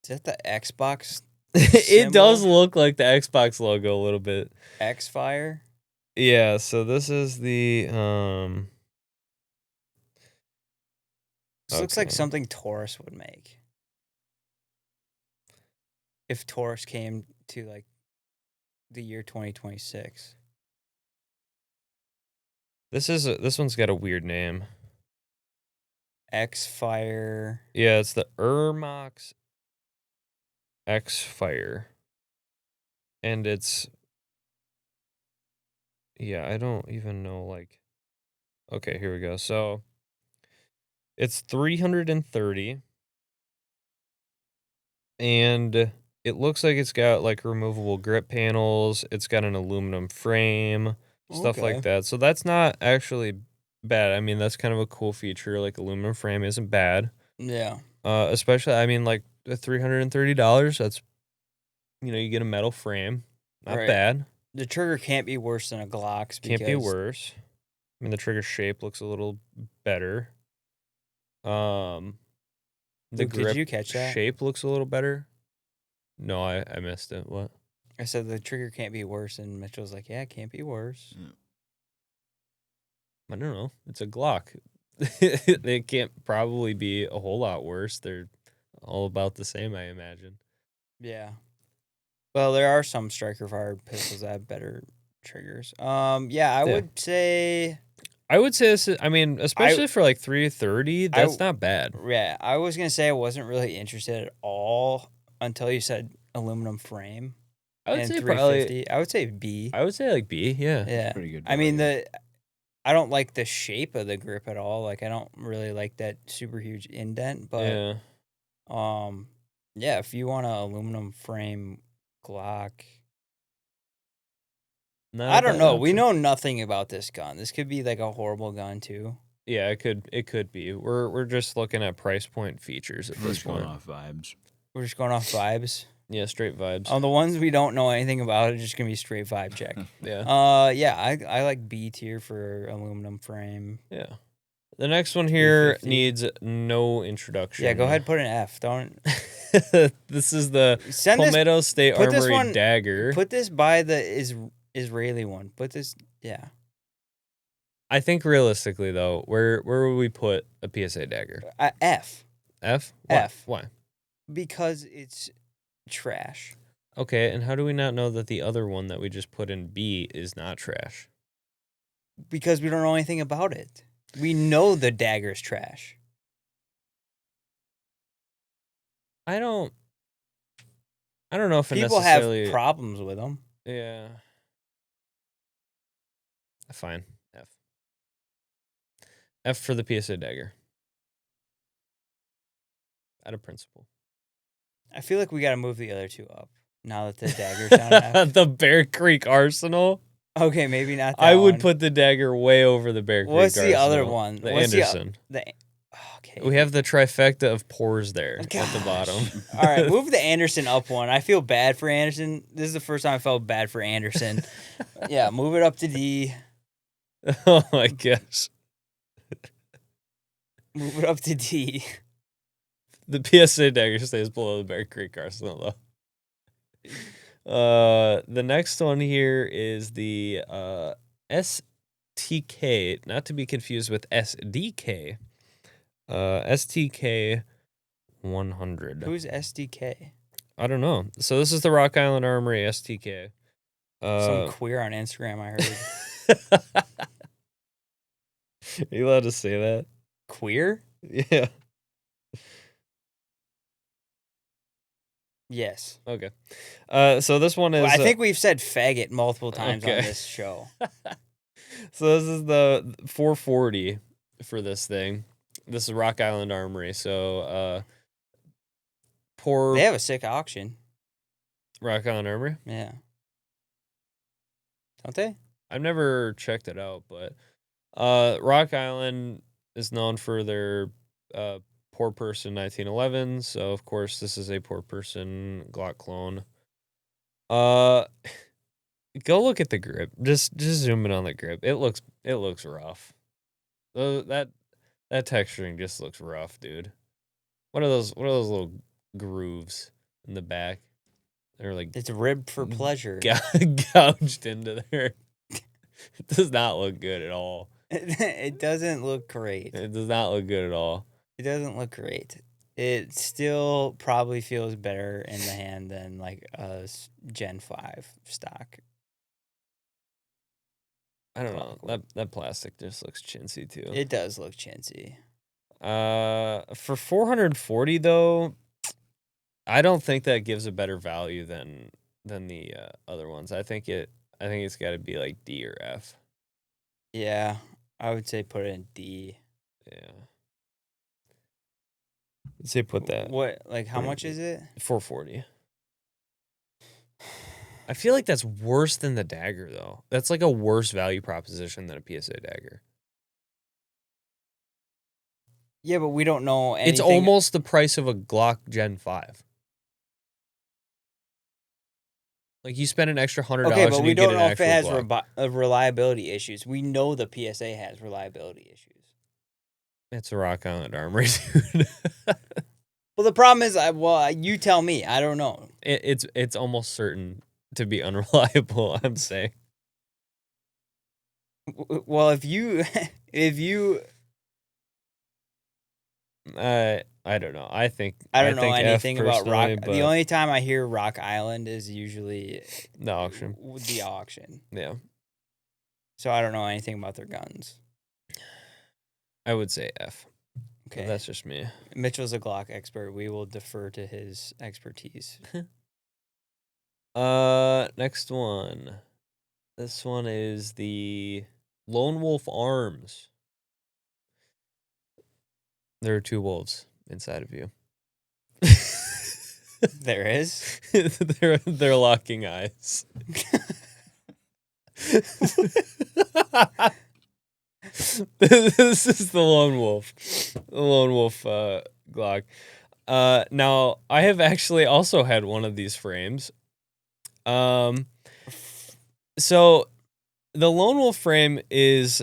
Is that the Xbox? It does look like the Xbox logo a little bit. X-Fire? Yeah, so this is the... This looks like something Taurus would make. If Taurus came to like the year 2026. This one's got a weird name. X-Fire. Yeah, it's the Ermox X-Fire. And it's... Yeah, I don't even know, like... Okay, here we go. So, it's 330. And it looks like it's got, like, removable grip panels. It's got an aluminum frame, stuff like that. So that's not actually bad. I mean, that's kind of a cool feature. Like, aluminum frame isn't bad. Yeah. Especially, I mean, like, the $330, that's, you get a metal frame. Not bad. The trigger can't be worse than a Glock's. Can't be worse. I mean, the trigger shape looks a little better. The Luke, grip did you catch that? shape looks a little better. No, I missed it. What? I said the trigger can't be worse, and Mitchell's like, yeah, it can't be worse. Yeah. I don't know. It's a Glock. They can't probably be a whole lot worse. They're all about the same, I imagine. Yeah. Well, there are some striker fired pistols that have better triggers. I would say. I would say this is, I mean, especially for like 330, that's not bad. Yeah, I was gonna say I wasn't really interested at all until you said aluminum frame. I would and say 350. I would say B. I would say like B. Yeah. Yeah. Pretty good. I mean value. I don't like the shape of the grip at all. Like I don't really like that super huge indent, but Yeah. yeah, if you want an aluminum frame Glock, Not I a don't bad know. We option. know nothing about this gun. This could be like a horrible gun too. Yeah, it could be. We're just looking at price point features at We're this just going point. off vibes. We're just going off vibes. Yeah, straight vibes. The ones we don't know anything about are just gonna be straight vibe check. Yeah. Yeah, I like B tier for aluminum frame. Yeah. The next one here 350. needs no introduction. Yeah, go ahead, put an F. Don't This is the send this. Palmetto State put this Armory one- dagger. Put this by the Israeli one. Put this. Yeah, I think realistically though, where would we put a PSA dagger? F F? Why? F. Why? because it's trash. Okay, and how do we not know that the other one that we just put in B is not trash? Because we don't know anything about it. We know the dagger's trash. I don't know if it People necessarily have problems with them. Yeah. Fine. F. F for the PSA dagger. Out of principle. I feel like we got to move the other two up now that the dagger's on F. The Bear Creek Arsenal. Okay, maybe not that I would one. put the dagger way over the Bear Creek What's Arsenal. the other one? The What's Anderson. Okay. We have the trifecta of pores there at the Gosh. bottom. All right, move the Anderson up one. I feel bad for Anderson. This is the first time I felt bad for Anderson. Yeah, move it up to D. Oh my gosh. Move it up to D. The PSA dagger stays below the Bear Creek Arsenal though. The next one here is the STK, not to be confused with SDK. STK 100. Who's SDK? I don't know. So this is the Rock Island Armory STK. Some queer on Instagram, I heard. Are you allowed to say that? Queer? Yeah. Yes. Okay. So this one is. Well, I think we've said faggot multiple times okay. on this show. So this is the 440 for this thing. This is Rock Island Armory. So poor They have a sick auction. Rock Island Armory. Yeah. Don't they? I've never checked it out, but Rock Island is known for their poor person 1911. So of course this is a poor person Glock clone. Go look at the grip. Just zoom in on the grip. It looks rough. That texturing just looks rough, dude. What are those little grooves in the back? They're like It's ribbed for pleasure. gouged into there. It does not look good at all. It doesn't look great. It does not look good at all. It doesn't look great. It still probably feels better in the hand than like a Gen 5 stock. I don't know. That plastic just looks chintzy too. It does look chintzy. For 440 though, I don't think that gives a better value than the other ones. I think it's got to be like D or F. Yeah, I would say put it in D. Yeah. I'd say put that. What, like, how much is it? 440. I feel like that's worse than the dagger though. That's like a worse value proposition than a PSA dagger. Yeah, but we don't know anything. It's almost the price of a Glock Gen 5. Like you spend an extra $100 Okay, but and we you get don't an know if it actual has Glock. reliability issues. We know the PSA has reliability issues. It's a Rock Island Armory, dude. Well, the problem is, you tell me. I don't know. It's almost certain to be unreliable. I'm saying. Well, if you I don't know. I think I don't know think F anything about Rock. personally, The but only time I hear Rock Island is usually the auction. the auction. Yeah, So I don't know anything about their guns. I would say F. Okay, But that's just me. Mitchell's a Glock expert. We will defer to his expertise. Next one. This one is the Lone Wolf Arms. There are 2 wolves inside of you. There is. they're locking eyes. This is the Lone Wolf. The Lone Wolf Glock. Now I have actually also had one of these frames. So the Lone Wolf frame is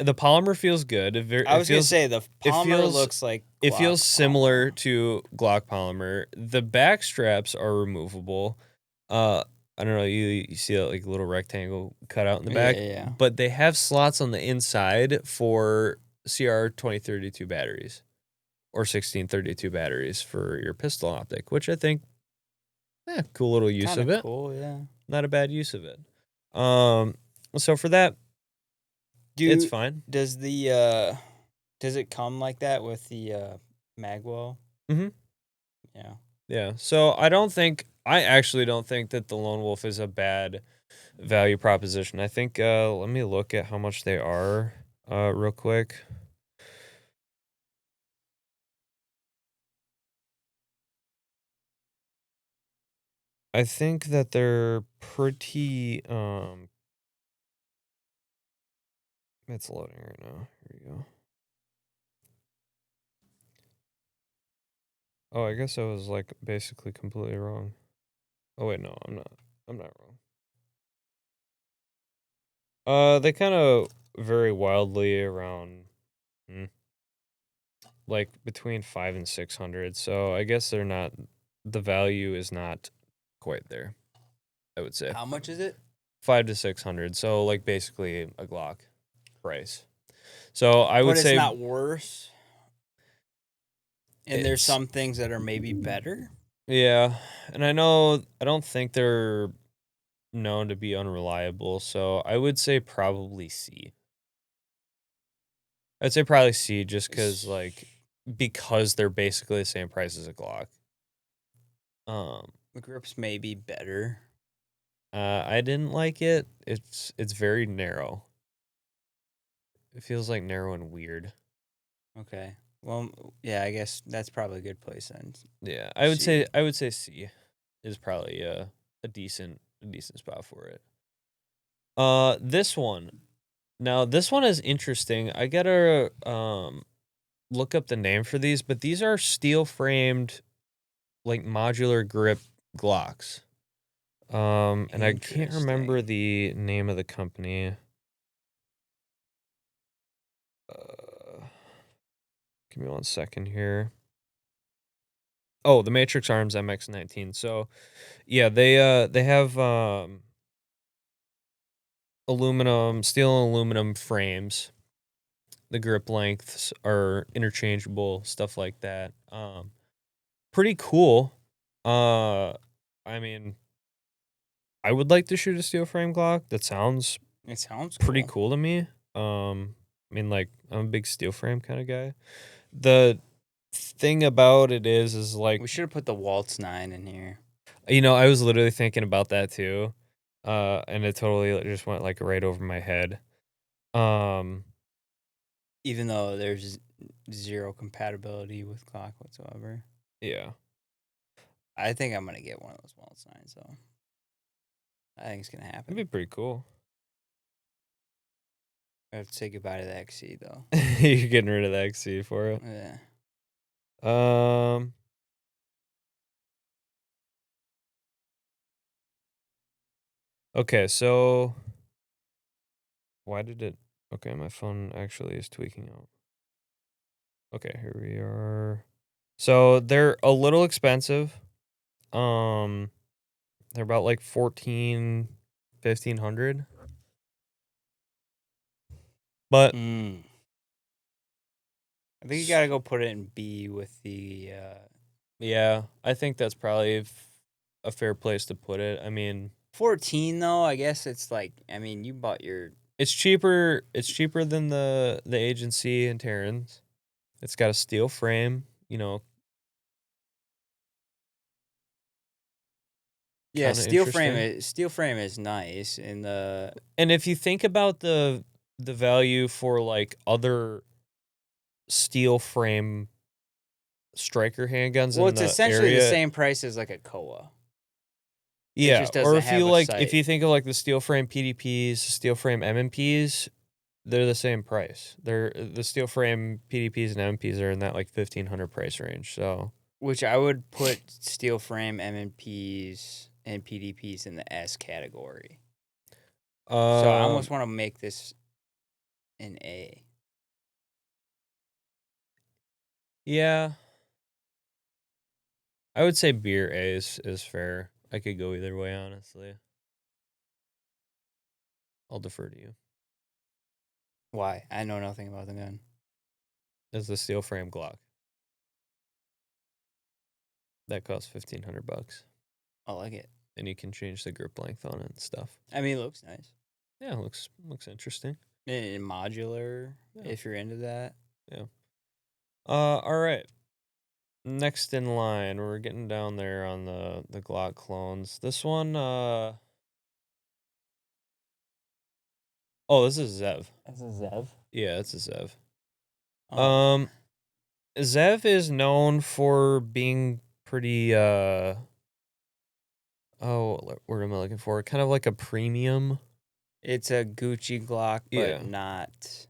the polymer feels good. I was gonna say the polymer looks like it feels Glock similar polymer. to Glock polymer. The back straps are removable. I don't know. You see that like little rectangle cut out in the back, Yeah. but they have slots on the inside for CR 2032 batteries or 1632 batteries for your pistol optic, which I think, cool little use Kinda of it. cool, yeah. Not a bad use of it. So for that, it's fine. Does it come like that with the magwell? Mhm. Yeah. Yeah. So I actually don't think that the Lone Wolf is a bad value proposition. I think let me look at how much they are real quick. I think that they're pretty it's loading right now. Here we go. Oh, I guess I was like basically completely wrong. Oh wait, no, I'm not. I'm not wrong. They kind of vary wildly around like between 5 and 600. So I guess they're not, the value is not quite there, I would say. How much is it? 5 to 600. So like basically a Glock price. So I would But say it's not worse. And there's it's- some things that are maybe better. yeah, and I don't think they're known to be unreliable, so I would say probably C. I'd say probably C just because they're basically the same price as a Glock. The grips may be better. I didn't like it. It's very narrow. It feels like narrow and weird. Okay. Well, yeah, I guess that's probably a good place then. Yeah, I would C. say C is probably a decent spot for it. This one. Now, this one is interesting. I gotta look up the name for these, but these are steel framed, like modular grip Glocks. And I can't remember Interesting. the name of the company. Give me 1 second here. Oh, the Matrix Arms MX-19. So, yeah, they have steel and aluminum frames. The grip lengths are interchangeable, stuff like that. Pretty cool. I mean, I would like to shoot a steel frame Glock. That sounds It sounds pretty cool. cool to me. I mean, like, I'm a big steel frame kind of guy. The thing about it is like, We should have put the Waltz 9 in here. I was literally thinking about that too. And it totally just went like right over my head. Even though there's zero compatibility with Glock whatsoever. Yeah. I think I'm going to get one of those Waltz 9s, though. I think it's going to happen. That'd be pretty cool. I have to say goodbye to the XC, though. You're getting rid of the XC for it. Yeah. Okay, so why did it? Okay, my phone actually is tweaking out. Okay, here we are. So they're a little expensive. They're about like 1,500. But I think you got to go put it in B with the... yeah, I think that's probably a fair place to put it. I mean, 14, though, I guess it's like... I mean, you bought your... it's cheaper than the agency and Taran's. It's got a steel frame, Yeah, kinda steel frame is nice in the And if you think about the value for like other steel frame striker handguns well, in it's the essentially the area, same price as like a Koa. yeah. just Or doesn't if you have a like, if sight. you think of like the steel frame PDPs, steel frame MMPs, they're the same price. They're the steel frame PDPs and MMPs are in that like 1,500 price range. So Which I would put steel frame MMPs and PDPs in the S category. So I almost want to make this an A. yeah, I would say beer A is fair. I could go either way, honestly. I'll defer to you. Why? I know nothing about the gun. As the steel frame Glock. That costs $1,500, I like it. and you can change the grip length on it and stuff. I mean, it looks nice. Yeah, it looks interesting. And modular, Yeah. if you're into that. All right. Next in line, we're getting down there on the Glock clones. This one, oh, this is Zev. That's a Zev. Yeah, it's a Zev. Oh. Zev is known for being pretty what am I looking for? Kind of like a premium. It's a Gucci Glock, but Yeah. not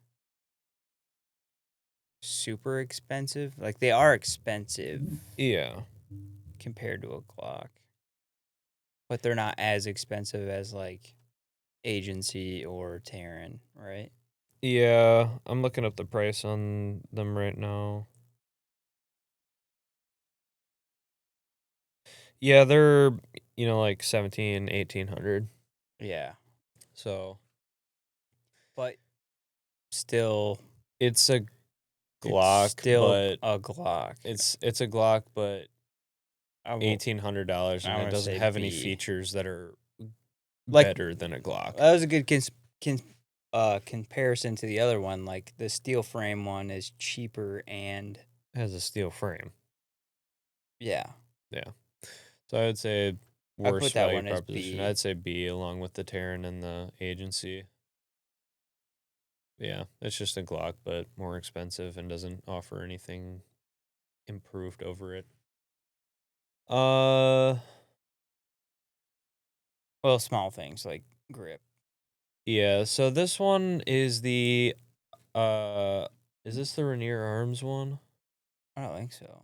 super expensive. Like, they are expensive Yeah. compared to a Glock. But they're not as expensive as, like, Agency or Taran, right? Yeah, I'm looking up the price on them right now. Yeah, they're, like 1,700, 1,800. Yeah. So But still, it's a it's Glock, still but a Glock. it's a Glock, but I will- $1,800, I and it wanna doesn't say have any B. features that are Like- better than a Glock. That was a good comparison to the other one. Like, the steel frame one is cheaper and It has a steel frame. yeah. So I would say put worst that value one as proposition. B. I'd say B along with the Taran and the Agency. Yeah, it's just a Glock, but more expensive and doesn't offer anything improved over it. Well, small things like grip. Yeah, so this one is the is this the Rainier Arms one? I don't think so.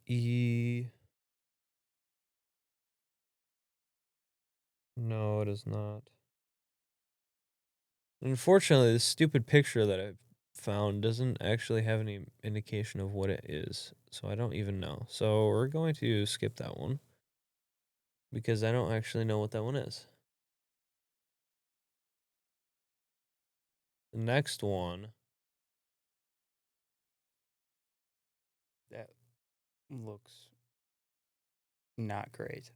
E No, it is not. Unfortunately, this stupid picture that I've found doesn't actually have any indication of what it is, so I don't even know. So we're going to skip that one because I don't actually know what that one is. The next one, That looks not great.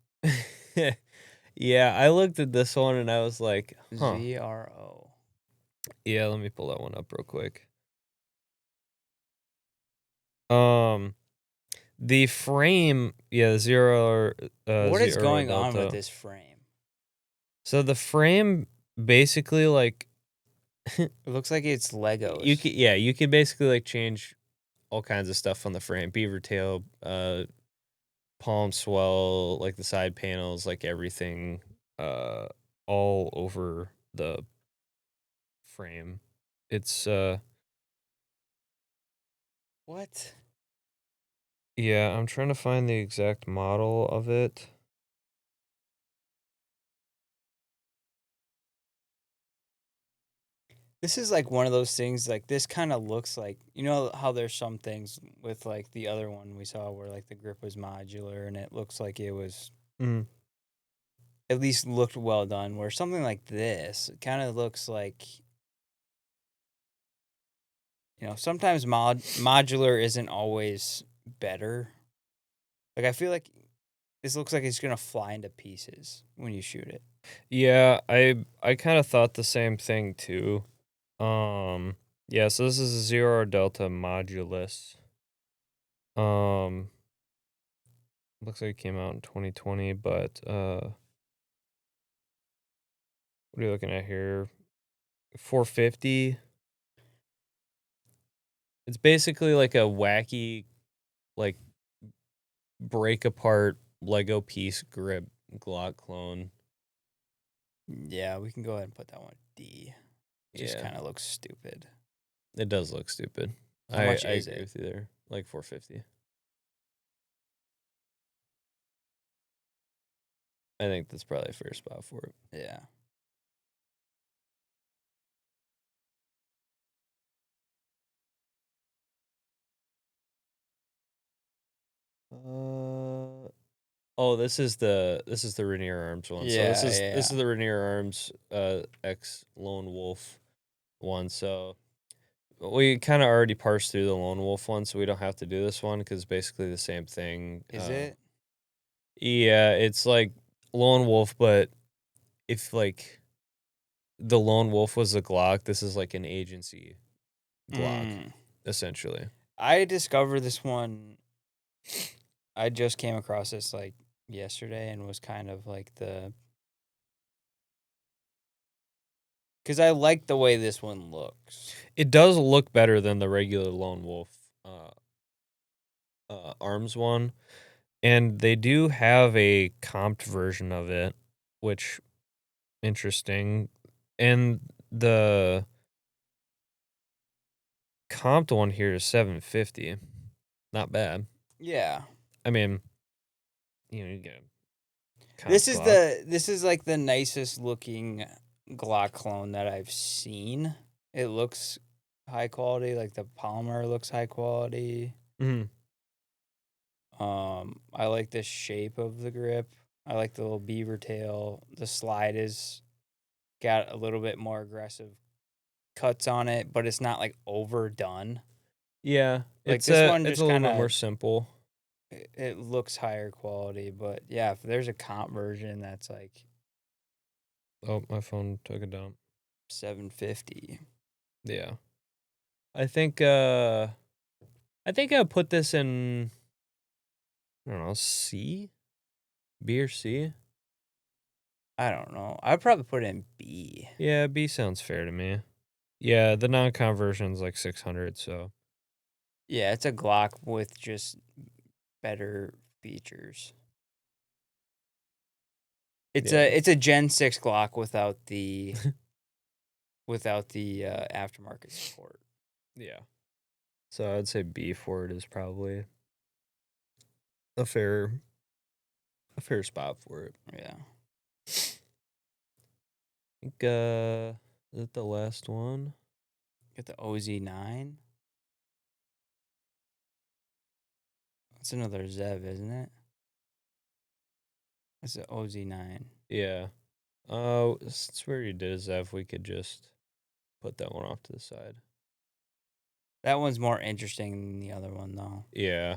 yeah, I looked at this one and I was like, huh. ZRO. Yeah, let me pull that one up real quick. The frame, yeah, zero. What is zero going on delta. with this frame? So the frame basically like It looks like it's Legos. you could basically like change all kinds of stuff on the frame, beaver tail, palm swell, like the side panels, like everything, all over the frame. It's What? yeah, I'm trying to find the exact model of it. This is like one of those things, like, this kind of looks like, you know how there's some things with like the other one we saw where like the grip was modular and it looks like it was at least looked well done, where something like this kind of looks like, sometimes modular isn't always better. Like, I feel like this looks like it's gonna fly into pieces when you shoot it. Yeah, I kind of thought the same thing too. Yeah, so this is a Zero Delta Modulus. Looks like it came out in 2020, but what are you looking at here? 450. It's basically like a wacky, like break apart Lego piece grip Glock clone. Yeah, we can go ahead and put that one D. Just Yeah. kind of looks stupid. It does look stupid. How much I is agree it? with you there. Like 450. I think that's probably a fair spot for it. Yeah. This is the Rainier Arms one. So this is the Rainier Arms X Lone Wolf one. So we kind of already parsed through the Lone Wolf one, so we don't have to do this one because basically the same thing. Is it? Yeah, it's like Lone Wolf, but if like the Lone Wolf was a Glock, this is like an agency Glock, essentially. I discovered this one. I just came across this like yesterday and was kind of like because I like the way this one looks. It does look better than the regular Lone Wolf Arms one. And they do have a comped version of it, which interesting. And the comped one here is $750. Not bad. Yeah. I mean, you get a This comp is Glock. this is like the nicest looking Glock clone that I've seen. It looks high quality, like the polymer looks high quality. Mhm. I like the shape of the grip. I like the little beaver tail. The slide is got a little bit more aggressive cuts on it, but it's not like overdone. Yeah, Like it's this a one it's just a little bit more kinda simple. it looks higher quality, but yeah, if there's a comp version that's like Oh, my phone took a dump. $750. Yeah. I think I put this in, I don't know, C? B or C? I don't know. I'd probably put it in B. Yeah, B sounds fair to me. Yeah, the non-com version's like 600, so Yeah, it's a Glock with just better features. It's yeah. a Gen 6 Glock without the aftermarket support. Yeah. So I'd say B for it is probably a fair spot for it. Yeah. I think is it the last one? Get the OZ9. That's another Zev, isn't it? That's the OZ9. Yeah. Since we already did a Zev, we could just put that one off to the side. That one's more interesting than the other one, though. Yeah.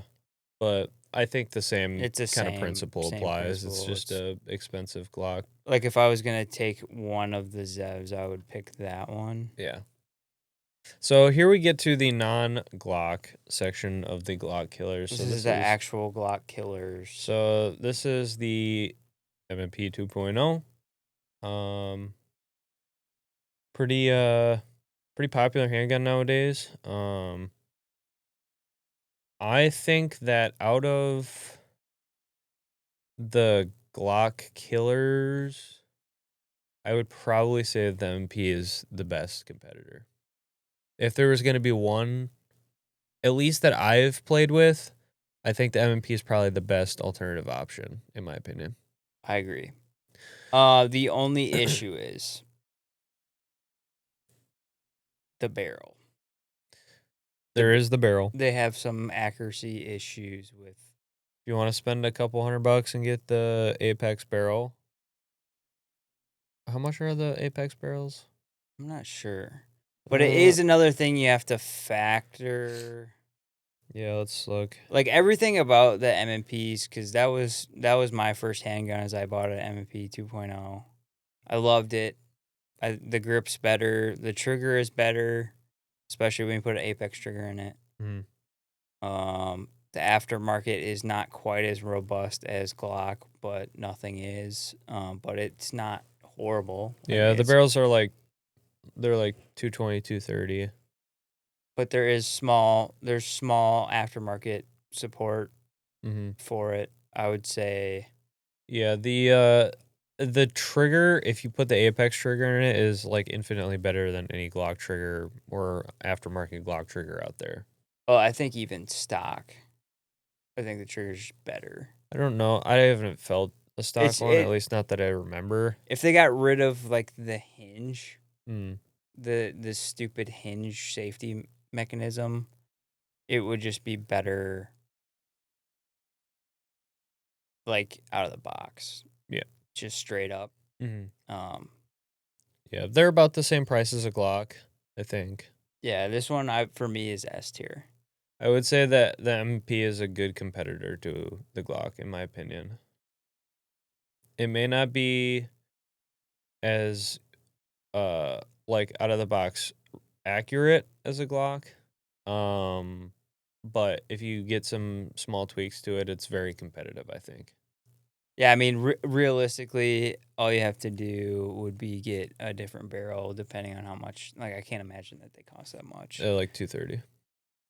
But I think the same It's the kind of same- principle same applies. principle. It's just a expensive Glock. Like, if I was going to take one of the Zevs, I would pick that one. Yeah. So here we get to the non-Glock section of the Glock-Killers. This So is the actual Glock-Killers. So this is the M&P 2.0. Pretty popular handgun nowadays. I think that out of the Glock-Killers, I would probably say that the M&P is the best competitor. If there was going to be one, at least that I've played with, I think the M&P is probably the best alternative option, in my opinion. I agree. The only issue is the barrel. There is the barrel. They have some accuracy issues with. If you want to spend a couple $100 and get the Apex barrel, how much are the Apex barrels? I'm not sure, but it is another thing you have to factor. Yeah, let's look. Like everything about the M&Ps, because that was my first handgun as I bought an M&P 2.0. I loved it. The grip's better. The trigger is better. especially when you put an apex trigger in it. Mhm. The aftermarket is not quite as robust as Glock, but nothing is. But it's not horrible. Like, Yeah, the it's- barrels are like they're like 220, 230. But there's small aftermarket support Mm-hmm. for it. I would say. Yeah, the trigger, if you put the Apex trigger in it, is like infinitely better than any Glock trigger or aftermarket Glock trigger out there. Oh, I think even stock. I think the trigger's better. I don't know. I haven't felt a stock It's- one, it- at least not that I remember. If they got rid of like the hinge, Mm. the stupid hinge safety mechanism, it would just be better. Like out of the box. Yeah. Just straight up. Mm-hmm. Yeah, they're about the same price as a Glock, I think. Yeah, this one for me is S tier. I would say that the MP is a good competitor to the Glock, in my opinion. It may not be as like out of the box accurate as a Glock. But if you get some small tweaks to it, it's very competitive, I think. Yeah, I mean realistically, all you have to do would be get a different barrel depending on how much. Like I can't imagine that they cost that much. Like 230.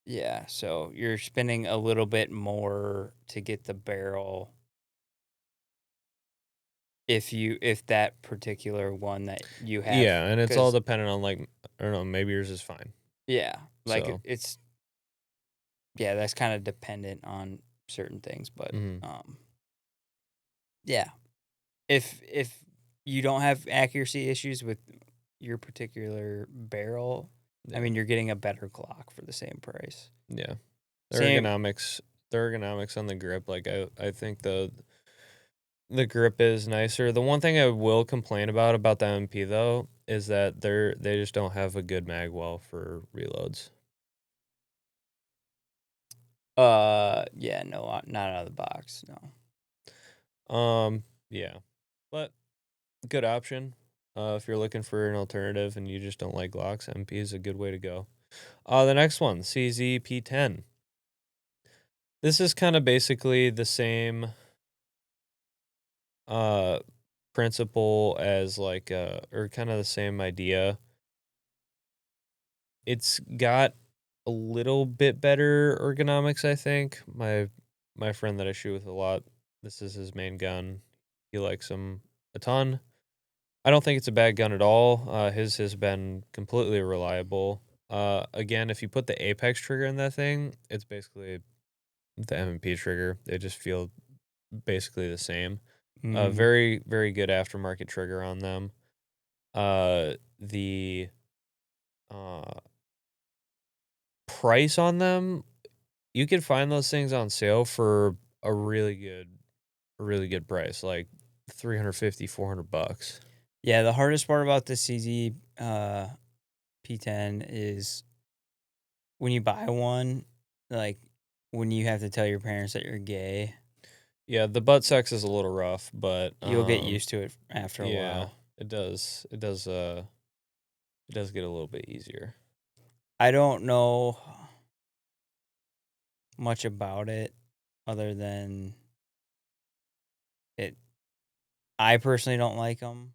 Yeah, so you're spending a little bit more to get the barrel if that particular one that you have. Yeah, and it's all 'cause- dependent on like I don't know, maybe yours is fine. yeah, like So- it's that's kind of dependent on certain things, but Mhm. yeah. If you don't have accuracy issues with your particular barrel, Yeah. I mean you're getting a better Glock for the same price. Yeah. The Same- ergonomics on the grip, like I think the grip is nicer. The one thing I will complain about the MP though is that they just don't have a good mag well for reloads. Yeah, no, not out of the box, no. Yeah. But good option. If you're looking for an alternative and you just don't like Glocks, MP is a good way to go. The next one, CZP10. This is kind of basically the same principle as like or kind of the same idea. It's got a little bit better ergonomics, I think. My friend that I shoot with a lot, this is his main gun. He likes them a ton. I don't think it's a bad gun at all. His has been completely reliable. Again, if you put the Apex trigger in that thing, it's basically the M&P trigger. They just feel basically the same. Mhm. Very, very good aftermarket trigger on them. The price on them, you can find those things on sale for a really good price, like 350, $400. Yeah, the hardest part about the CZ P10 is when you buy one, like when you have to tell your parents that you're gay, Yeah, the butt sex is a little rough, but you'll get used to it after a yeah, while. it does. It does get a little bit easier. I don't know much about it other than it. I personally don't like them.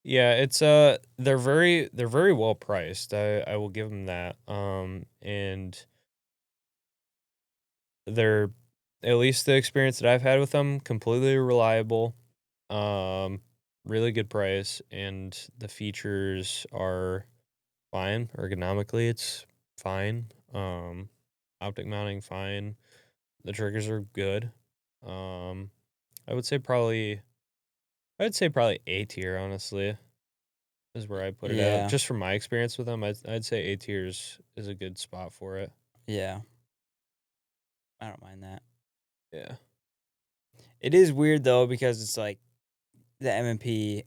Yeah, it's they're very well priced. I will give them that. And they're, at least the experience that I've had with them, completely reliable. Really good price, and the features are fine. Ergonomically, it's fine. Optic mounting fine. The triggers are good. I would say probably A tier, honestly, is where I put it Yeah. out. Just from my experience with them, I'd say A tier is a good spot for it. Yeah. I don't mind that. Yeah. It is weird though because it's like the M&P.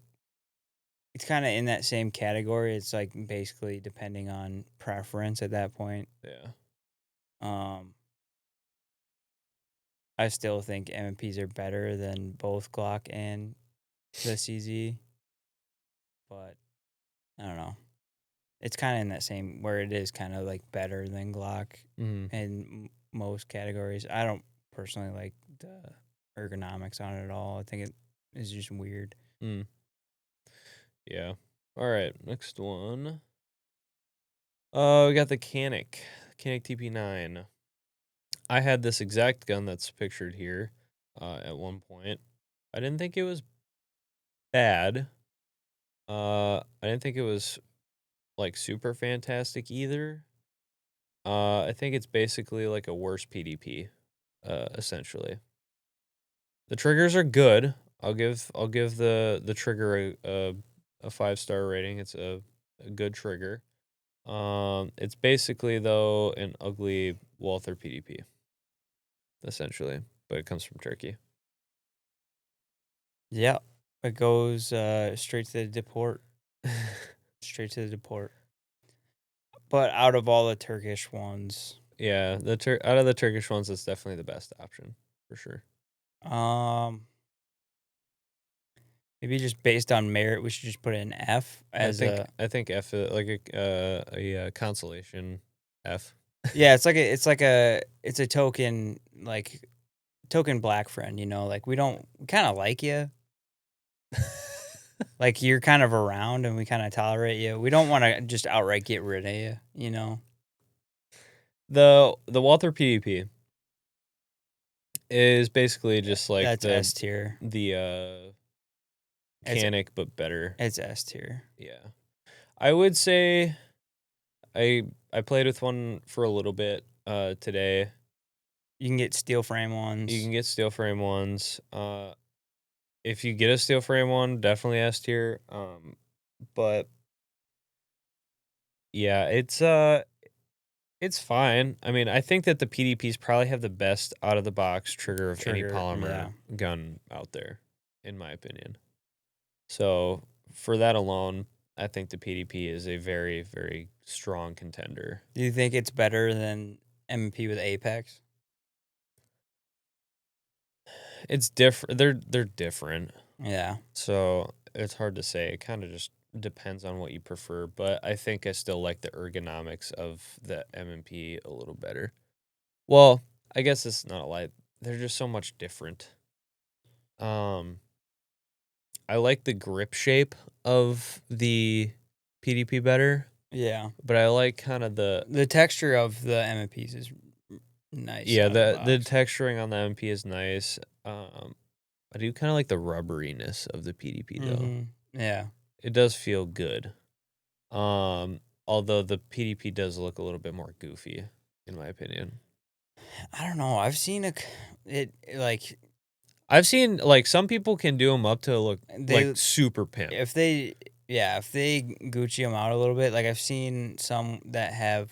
It's kind of in that same category. It's like basically depending on preference at that point. Yeah. I still think M&Ps are better than both Glock and the CZ, but I don't know. it's kind of in that same where it is kind of like better than Glock Mm. in most categories. I don't personally like the ergonomics on it at all. I think it is just weird. Mm. Yeah. All right. Next one. We got the Canic TP9. I had this exact gun that's pictured here at one point. I didn't think it was bad. I didn't think it was like super fantastic either. I think it's basically like a worse PDP, essentially. The triggers are good. I'll give the trigger a 5-star rating. It's a good trigger. It's basically though an ugly Walther PDP, essentially, but it comes from Turkey. Yeah, it goes straight to the deport. Straight to the deport. But out of all the Turkish ones, Yeah, out of the Turkish ones, it's definitely the best option for sure. maybe just based on merit, we should just put it in F as I think F like a consolation F. yeah, it's a token token black friend, you know, like we kind of like you. Like you're kind of around and we kind of tolerate you. We don't want to just outright get rid of you, you know. The Walther PDP is basically just like That's the S tier. the It's- Canic but better. It's S tier. Yeah. I would say I played with one for a little bit today. You can get steel frame ones. You can get steel frame ones. If you get a steel frame one, definitely S tier. But yeah, it's fine. I mean, I think that the PDPs probably have the best out of the box trigger of any Trigger, polymer yeah. gun out there, in my opinion. So for that alone, I think the PDP is a very, very strong contender. Do you think it's better than MP with Apex? It's different. They're different. Yeah. So it's hard to say. It kind of just depends on what you prefer. But I think I still like the ergonomics of the M&P a little better. Well, I guess it's not a lie. They're just so much different. I like the grip shape of the PDP better, Yeah. but I like kind of The texture of the MPs is nice. yeah, out of the box. texturing on the MP is nice. I do kind of like the rubberiness of the PDP though. Mhm. Yeah. It does feel good. Although the PDP does look a little bit more goofy, in my opinion. I don't know. I've seen it like I've seen like some people can do them up to look They- like super pimp. if they Gucci them out a little bit. Like I've seen some that have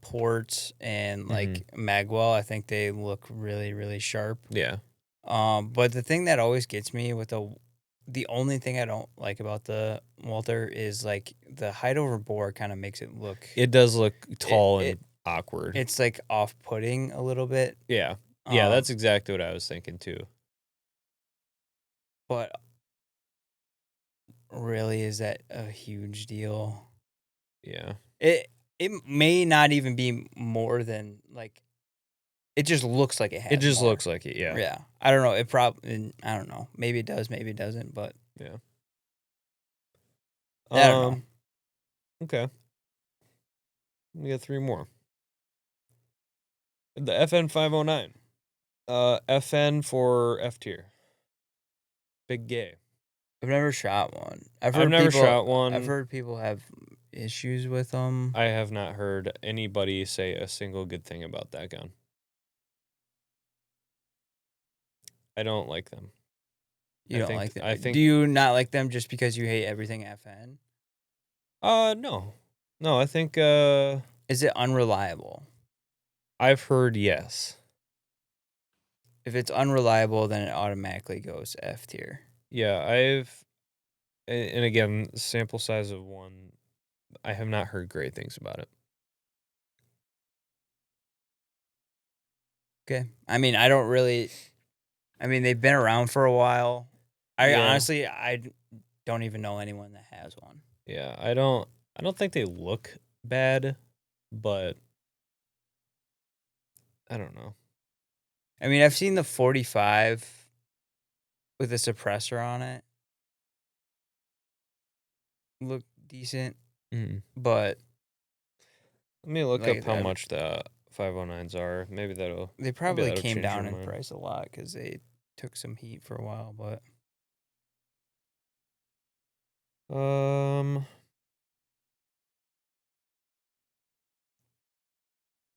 ports and like magwell. I think they look really really sharp. Yeah. But the thing that always gets me with the only thing I don't like about the Walther is like the height over bore kind of makes it look. It does look tall and it- awkward. It's like off-putting a little bit. Yeah. Yeah, Um, that's exactly what I was thinking too. But really, is that a huge deal? Yeah. It may not even be more than like. It just looks like it has. It just more. looks like it, yeah. Yeah. I don't know. It probably. I don't know. Maybe it does. Maybe it doesn't. But Yeah. I don't know. Okay. We got 3 more. The FN 509. FN for F tier. Big gay. I've never shot one. I've never shot one. I've heard people have issues with them. I have not heard anybody say a single good thing about that gun. I don't like them. You don't like them. I think Do you not like them just because you hate everything FN? no. No, I think Is it unreliable? I've heard yes. If it's unreliable, then it automatically goes F tier. Yeah, and again, sample size of 1. I have not heard great things about it. Okay. I mean, they've been around for a while. Yeah. Honestly, I don't even know anyone that has one. Yeah, I don't I don't think they look bad, but I don't know. I mean, I've seen the 45 with a suppressor on it. Look decent, but Let me look like, up how much the 509s are. Maybe that'll they probably that'll came change your down in mind. price a lot because they took some heat for a while. But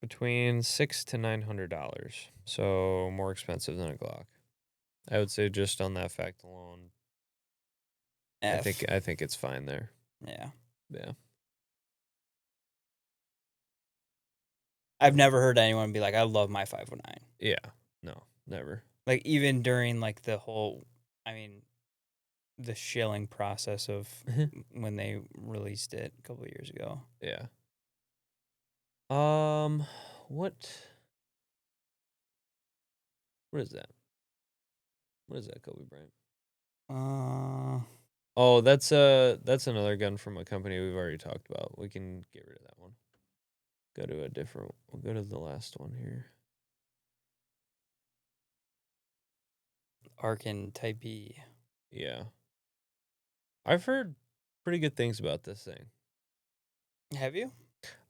Between $600 to $900, so more expensive than a Glock. I would say just on that fact alone, I think it's fine there. Yeah. Yeah. I've never heard anyone be like, I love my 509. Yeah. No, never. Like, even during, like, the whole, I mean, the shilling process of when they released it a couple of years ago. Yeah. What is that? What is that, Kobe Bryant? Oh, that's another gun from a company we've already talked about. We can get rid of that one. We'll go to the last one here. Arkin Type B. Yeah. I've heard pretty good things about this thing. Have you?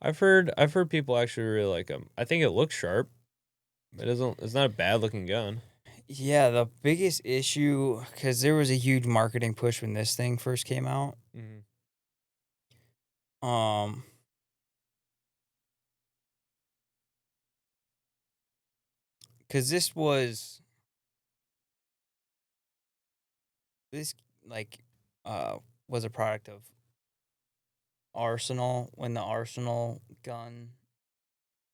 I've heard people actually really like them. I think it looks sharp. It's not a bad looking gun. Yeah, the biggest issue, because there was a huge marketing push when this thing first came out. Because this was a product of Arsenal when the Arsenal gun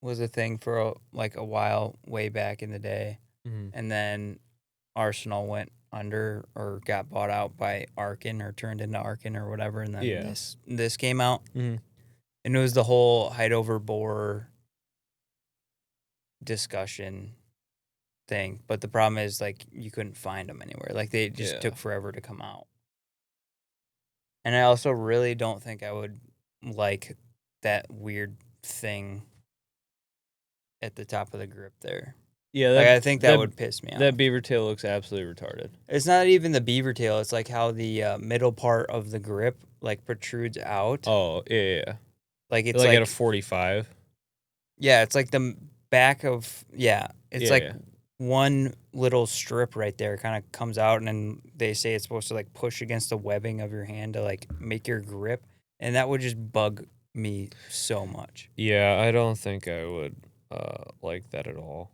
was a thing for a while way back in the day, and then Arsenal went under or got bought out by Arkin or turned into Arkin or whatever, and then this came out, and it was the whole height over bore discussion thing. But the problem is, like, you couldn't find them anywhere. Like, they just took forever to come out. And I also really don't think I would like that weird thing at the top of the grip there. Yeah, like, I think that would piss me off. That beaver tail looks absolutely retarded. It's not even the beaver tail. It's like how the middle part of the grip like protrudes out. Oh, yeah. Like, it's like like at a 45. Yeah, it's like the back of It's like one little strip right there kind of comes out, and then they say it's supposed to like push against the webbing of your hand to like make your grip, and that would just bug me so much. Yeah, I don't think I would like that at all.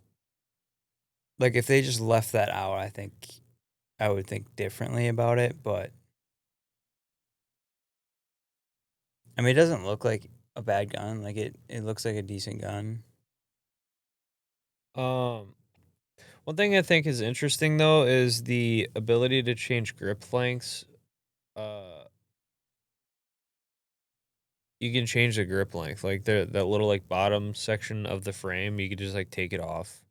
Like, if they just left that out, I think I would think differently about it, but I mean, it doesn't look like a bad gun. Like, it looks like a decent gun. One thing I think is interesting though is the ability to change grip lengths. You can change the grip length, like that little like bottom section of the frame. You could just like take it off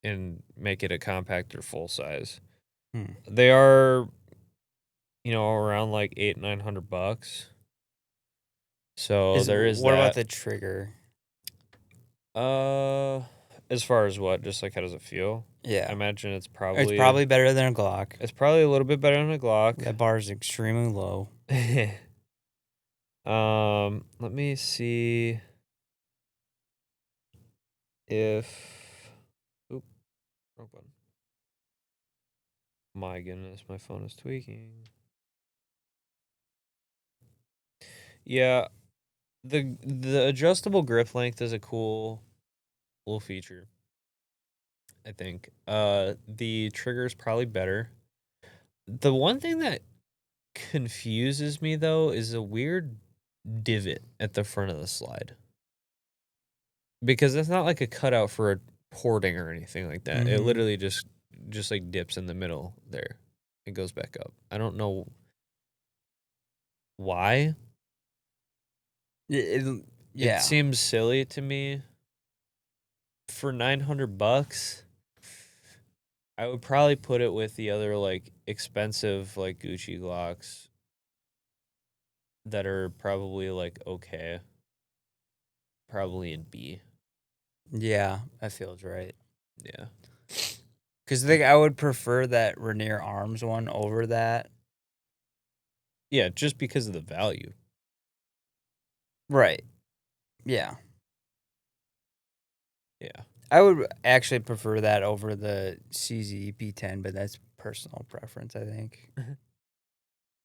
and make it a compact or full size. They are, around like $800-900. So there is What that. about the trigger? As far as what, just like how does it feel? Yeah, I imagine it's it's probably better than a Glock. It's probably a little bit better than a Glock. That bar is extremely low. Let me see if. Oop, wrong button. My goodness, my phone is tweaking. Yeah, the adjustable grip length is a cool little feature. I think. The trigger is probably better. The one thing that confuses me though is a weird divot at the front of the slide. Because it's not like a cutout for a porting or anything like that. It literally just like dips in the middle there. It goes back up. I don't know why. It seems silly to me. For $900, I would probably put it with the other like expensive like Gucci Glocks that are probably like okay. Probably in B. Yeah, that feels right. Yeah. Because I think I would prefer that Rainier Arms one over that. Yeah, just because of the value. Right. Yeah. Yeah. I would actually prefer that over the CZP-10, but that's personal preference, I think.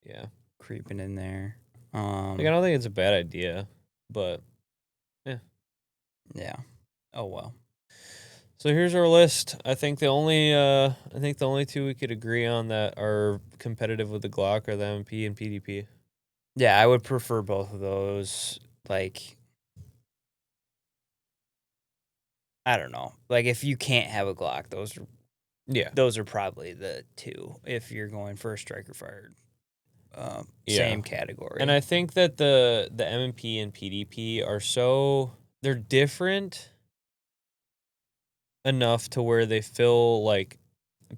Yeah. Creeping in there. Like I don't think it's a bad idea, but Yeah. Oh, well. so here's our list. I think the only two we could agree on that are competitive with the Glock are the MP and PDP. Yeah, I would prefer both of those. Like, I don't know. Like, if you can't have a Glock, Yeah. those are probably the two if you're going for a striker fired. Same category. And I think that the MMP and PDP they're different enough to where they fill like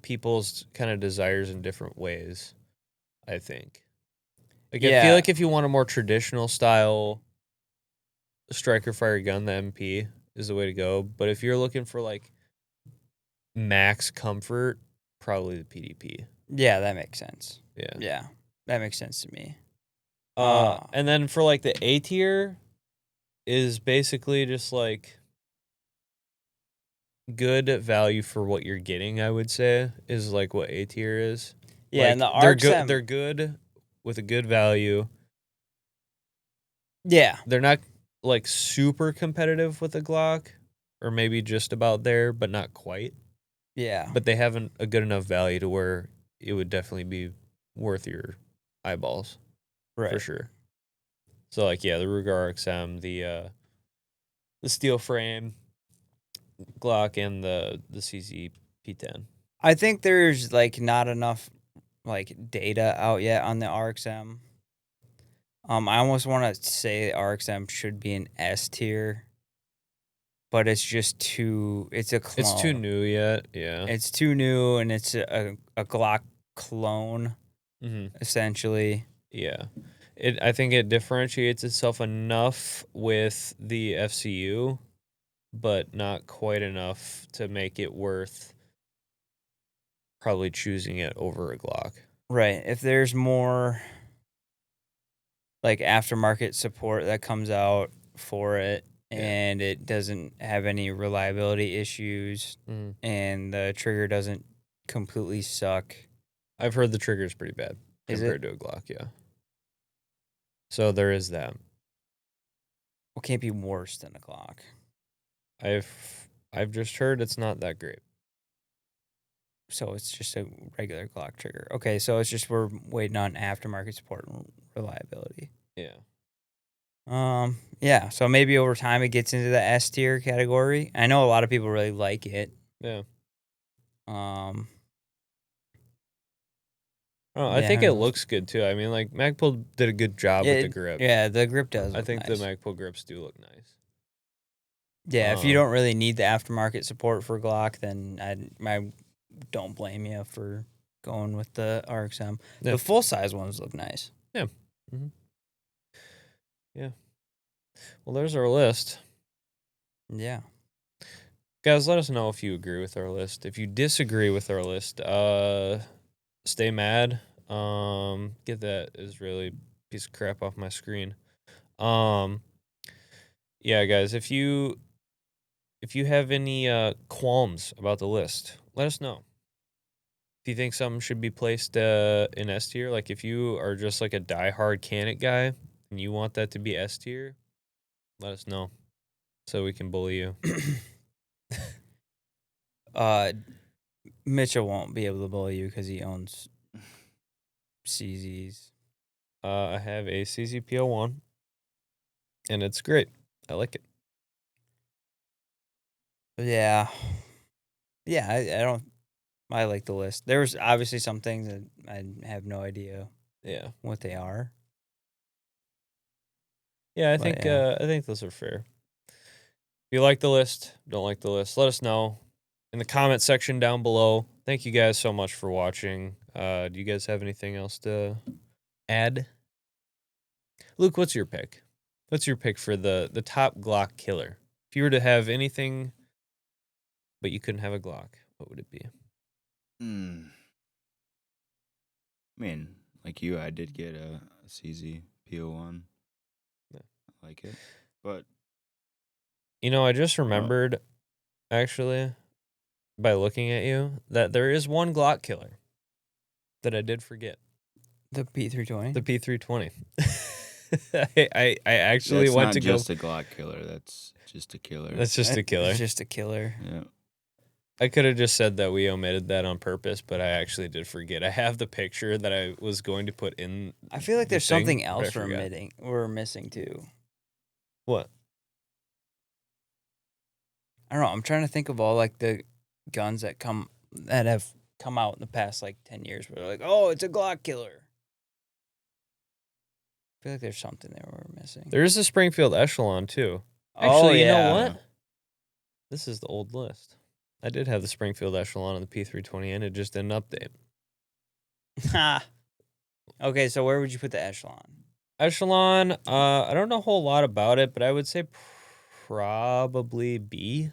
people's kind of desires in different ways, I think. Like I feel like if you want a more traditional style striker fire gun, the MP is the way to go. But if you're looking for like max comfort, probably the PDP. Yeah, that makes sense. Yeah. Yeah, that makes sense to me. And then for like the A tier is basically just like good value for what you're getting, I would say, is like what A tier is. Yeah, like, and the they're good. RXM They're good with a good value. Yeah. They're not like super competitive with a Glock, or maybe just about there, but not quite. Yeah. But they have a good enough value to where it would definitely be worth your eyeballs, for sure. So like the Ruger RXM, the steel frame Glock, and the CZ-P10. I think there's like not enough like data out yet on the RXM. I almost want to say RXM should be an S tier, but it's just too. It's a clone. It's too new yet. Yeah. It's too new, and it's a Glock clone, Mm-hmm. essentially. Yeah. I think it differentiates itself enough with the FCU, but not quite enough to make it worth probably choosing it over a Glock. Right. If there's more like aftermarket support that comes out for it, and it doesn't have any reliability issues, and the trigger doesn't completely suck. I've heard the trigger's pretty bad compared to a Glock, yeah. So there is that. Well, can't be worse than a Glock. I've just heard it's not that great. So it's just a regular Glock trigger. Okay, so it's just we're waiting on aftermarket support and reliability. Yeah. Yeah, so maybe over time it gets into the S tier category. I know a lot of people really like it. Yeah. Yeah, I think who it knows? looks good too. I mean, like Magpul did a good job with the grip. Yeah, the grip does. I Look think nice. the Magpul grips do look nice. Yeah, if you don't really need the aftermarket support for Glock, then I don't blame you for going with the RXM. Yeah. The full size ones look nice. Yeah. Mm-hmm. Yeah. Well, there's our list. Yeah. Guys, let us know if you agree with our list. If you disagree with our list, stay mad. Get that Israeli piece of crap off my screen. Yeah, guys, if you have any qualms about the list, let us know. If you think something should be placed in S tier, like if you are just like a diehard Canet guy and you want that to be S tier, let us know so we can bully you. Mitchell won't be able to bully you because he owns CZs. I have a CZPO1, and it's great. I like it. Yeah. Yeah, I don't. I like the list. There was obviously some things that I have no idea what they are. Yeah, I But think yeah. I think those are fair. If you like the list, don't like the list, let us know in the comment section down below. Thank you guys so much for watching. Do you guys have anything else to add? Luke, what's your pick? What's your pick for the top Glock killer? If you were to have anything, but you couldn't have a Glock, what would it be? I mean, like you, I did get a CZ PO1. Yeah. I like it, but You know, I just remembered, actually, by looking at you, that there is one Glock killer that I did forget. The P320. The P320. I actually that's went not to just go. a Glock killer. That's just a killer. That's just a killer. It's just a killer. Yeah. I could have just said that we omitted that on purpose, but I actually did forget. I have the picture that I was going to put in. I feel like the there's thing, something but I else forgot. we're missing too. What? I don't know. I'm trying to think of all like the guns that have come out in the past like 10 years where they're like, oh, it's a Glock killer. I feel like there's something there we're missing. There is a Springfield Echelon, too. Oh, Actually, you know yeah. what? This is the old list. I did have the Springfield Echelon on the P320, and it just didn't update. Ha. Okay, so where would you put the Echelon? Echelon, I don't know a whole lot about it, but I would say probably B.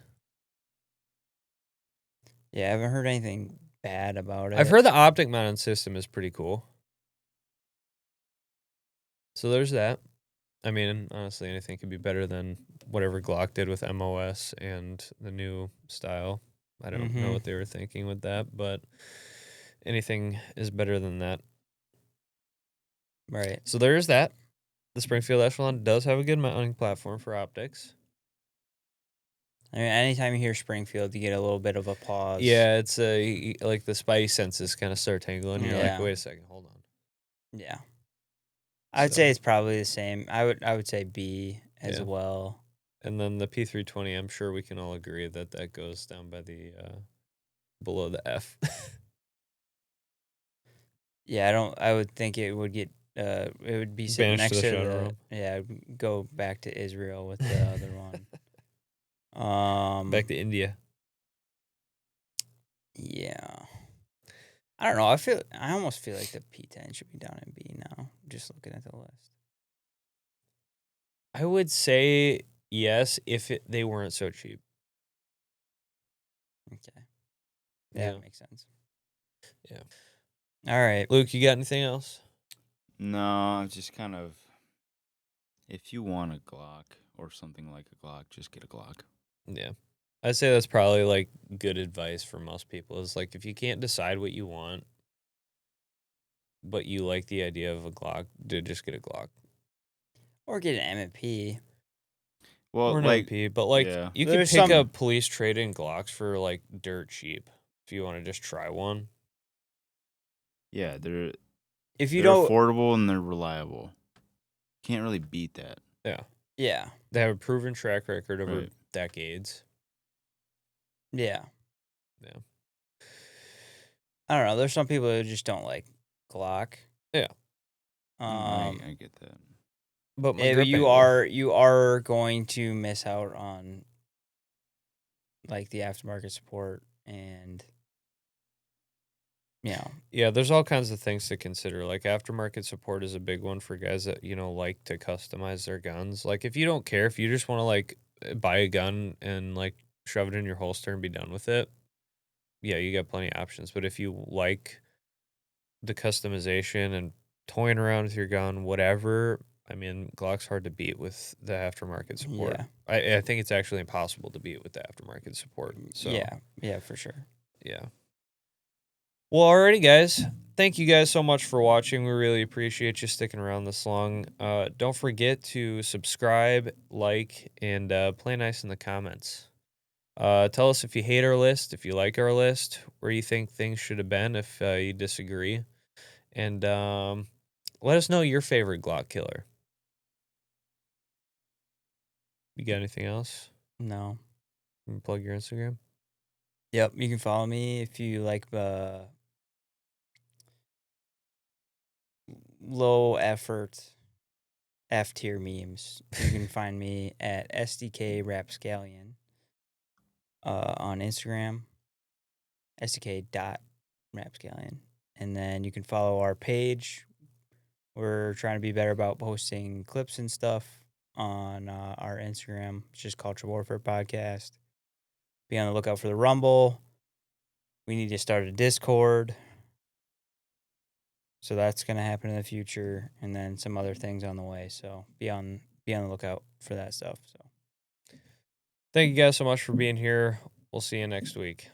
Yeah, I haven't heard anything bad about it. I've heard the optic mounted system is pretty cool. So there's that. I mean, honestly, anything could be better than whatever Glock did with MOS and the new style. I don't know what they were thinking with that, but anything is better than that. Right. So there's that. The Springfield Echelon does have a good mounting platform for optics. I mean, anytime you hear Springfield, you get a little bit of a pause. Yeah, it's like the spidey senses kind of start tingling. You're Yeah. like, wait a second, hold on. Yeah. I would So- say it's probably the same. I would say B as Yeah. well. And then the P320, I'm sure we can all agree that that goes down by the below the F. Yeah, I would think it would get it would be sitting Banished next to to the the showroom. yeah, it would go back to Israel with the other one. Back to India. Yeah. I don't know. I almost feel like the P10 should be down in B now, just looking at the list. I would say yes if they weren't so cheap. Okay. Yeah, Yeah. makes sense. Yeah. All right. Luke, you got anything else? No, just kind of. If you want a Glock or something like a Glock, just get a Glock. Yeah. I'd say that's probably like good advice for most people is like if you can't decide what you want, but you like the idea of a Glock, dude, just get a Glock. Or get an M&P. Well, Or an like, MP, but like yeah. you could There's pick some- up police trade-in Glocks for like dirt cheap if you want to just try one. yeah, they're If you they're don't affordable and they're reliable. Can't really beat that. Yeah. They have a proven track record over Right. decades. Yeah. Yeah. I don't know. There's some people who just don't like Glock. Yeah. I get that. But my Yeah, but grip you angle- are going to miss out on like the aftermarket support and Yeah, there's all kinds of things to consider. Like aftermarket support is a big one for guys that, like to customize their guns. Like if you don't care, if you just want to like buy a gun and like shove it in your holster and be done with it, yeah, you got plenty of options. But if you like the customization and toying around with your gun, whatever, I mean, Glock's hard to beat with the aftermarket support. Yeah. I think it's actually impossible to beat with the aftermarket support. So yeah, for sure. yeah. Well, alrighty, guys. Thank you guys so much for watching. We really appreciate you sticking around this long. Don't forget to subscribe, like, and play nice in the comments. Tell us if you hate our list, if you like our list, where you think things should have been, if you disagree. And let us know your favorite Glock-Killer. You got anything else? No. You can plug your Instagram? Yep, you can follow me if you like low effort F tier memes. You can find me at SDK Rapscallion on Instagram, SDK.Rapscallion. And then you can follow our page, We're trying to be better about posting clips and stuff on our Instagram. It's just Culture Warfare Podcast. Be on the lookout for the Rumble. We need to start a Discord. So that's going to happen in the future, and then some other things on the way. So be on the lookout for that stuff. So Thank you guys so much for being here. We'll see you next week.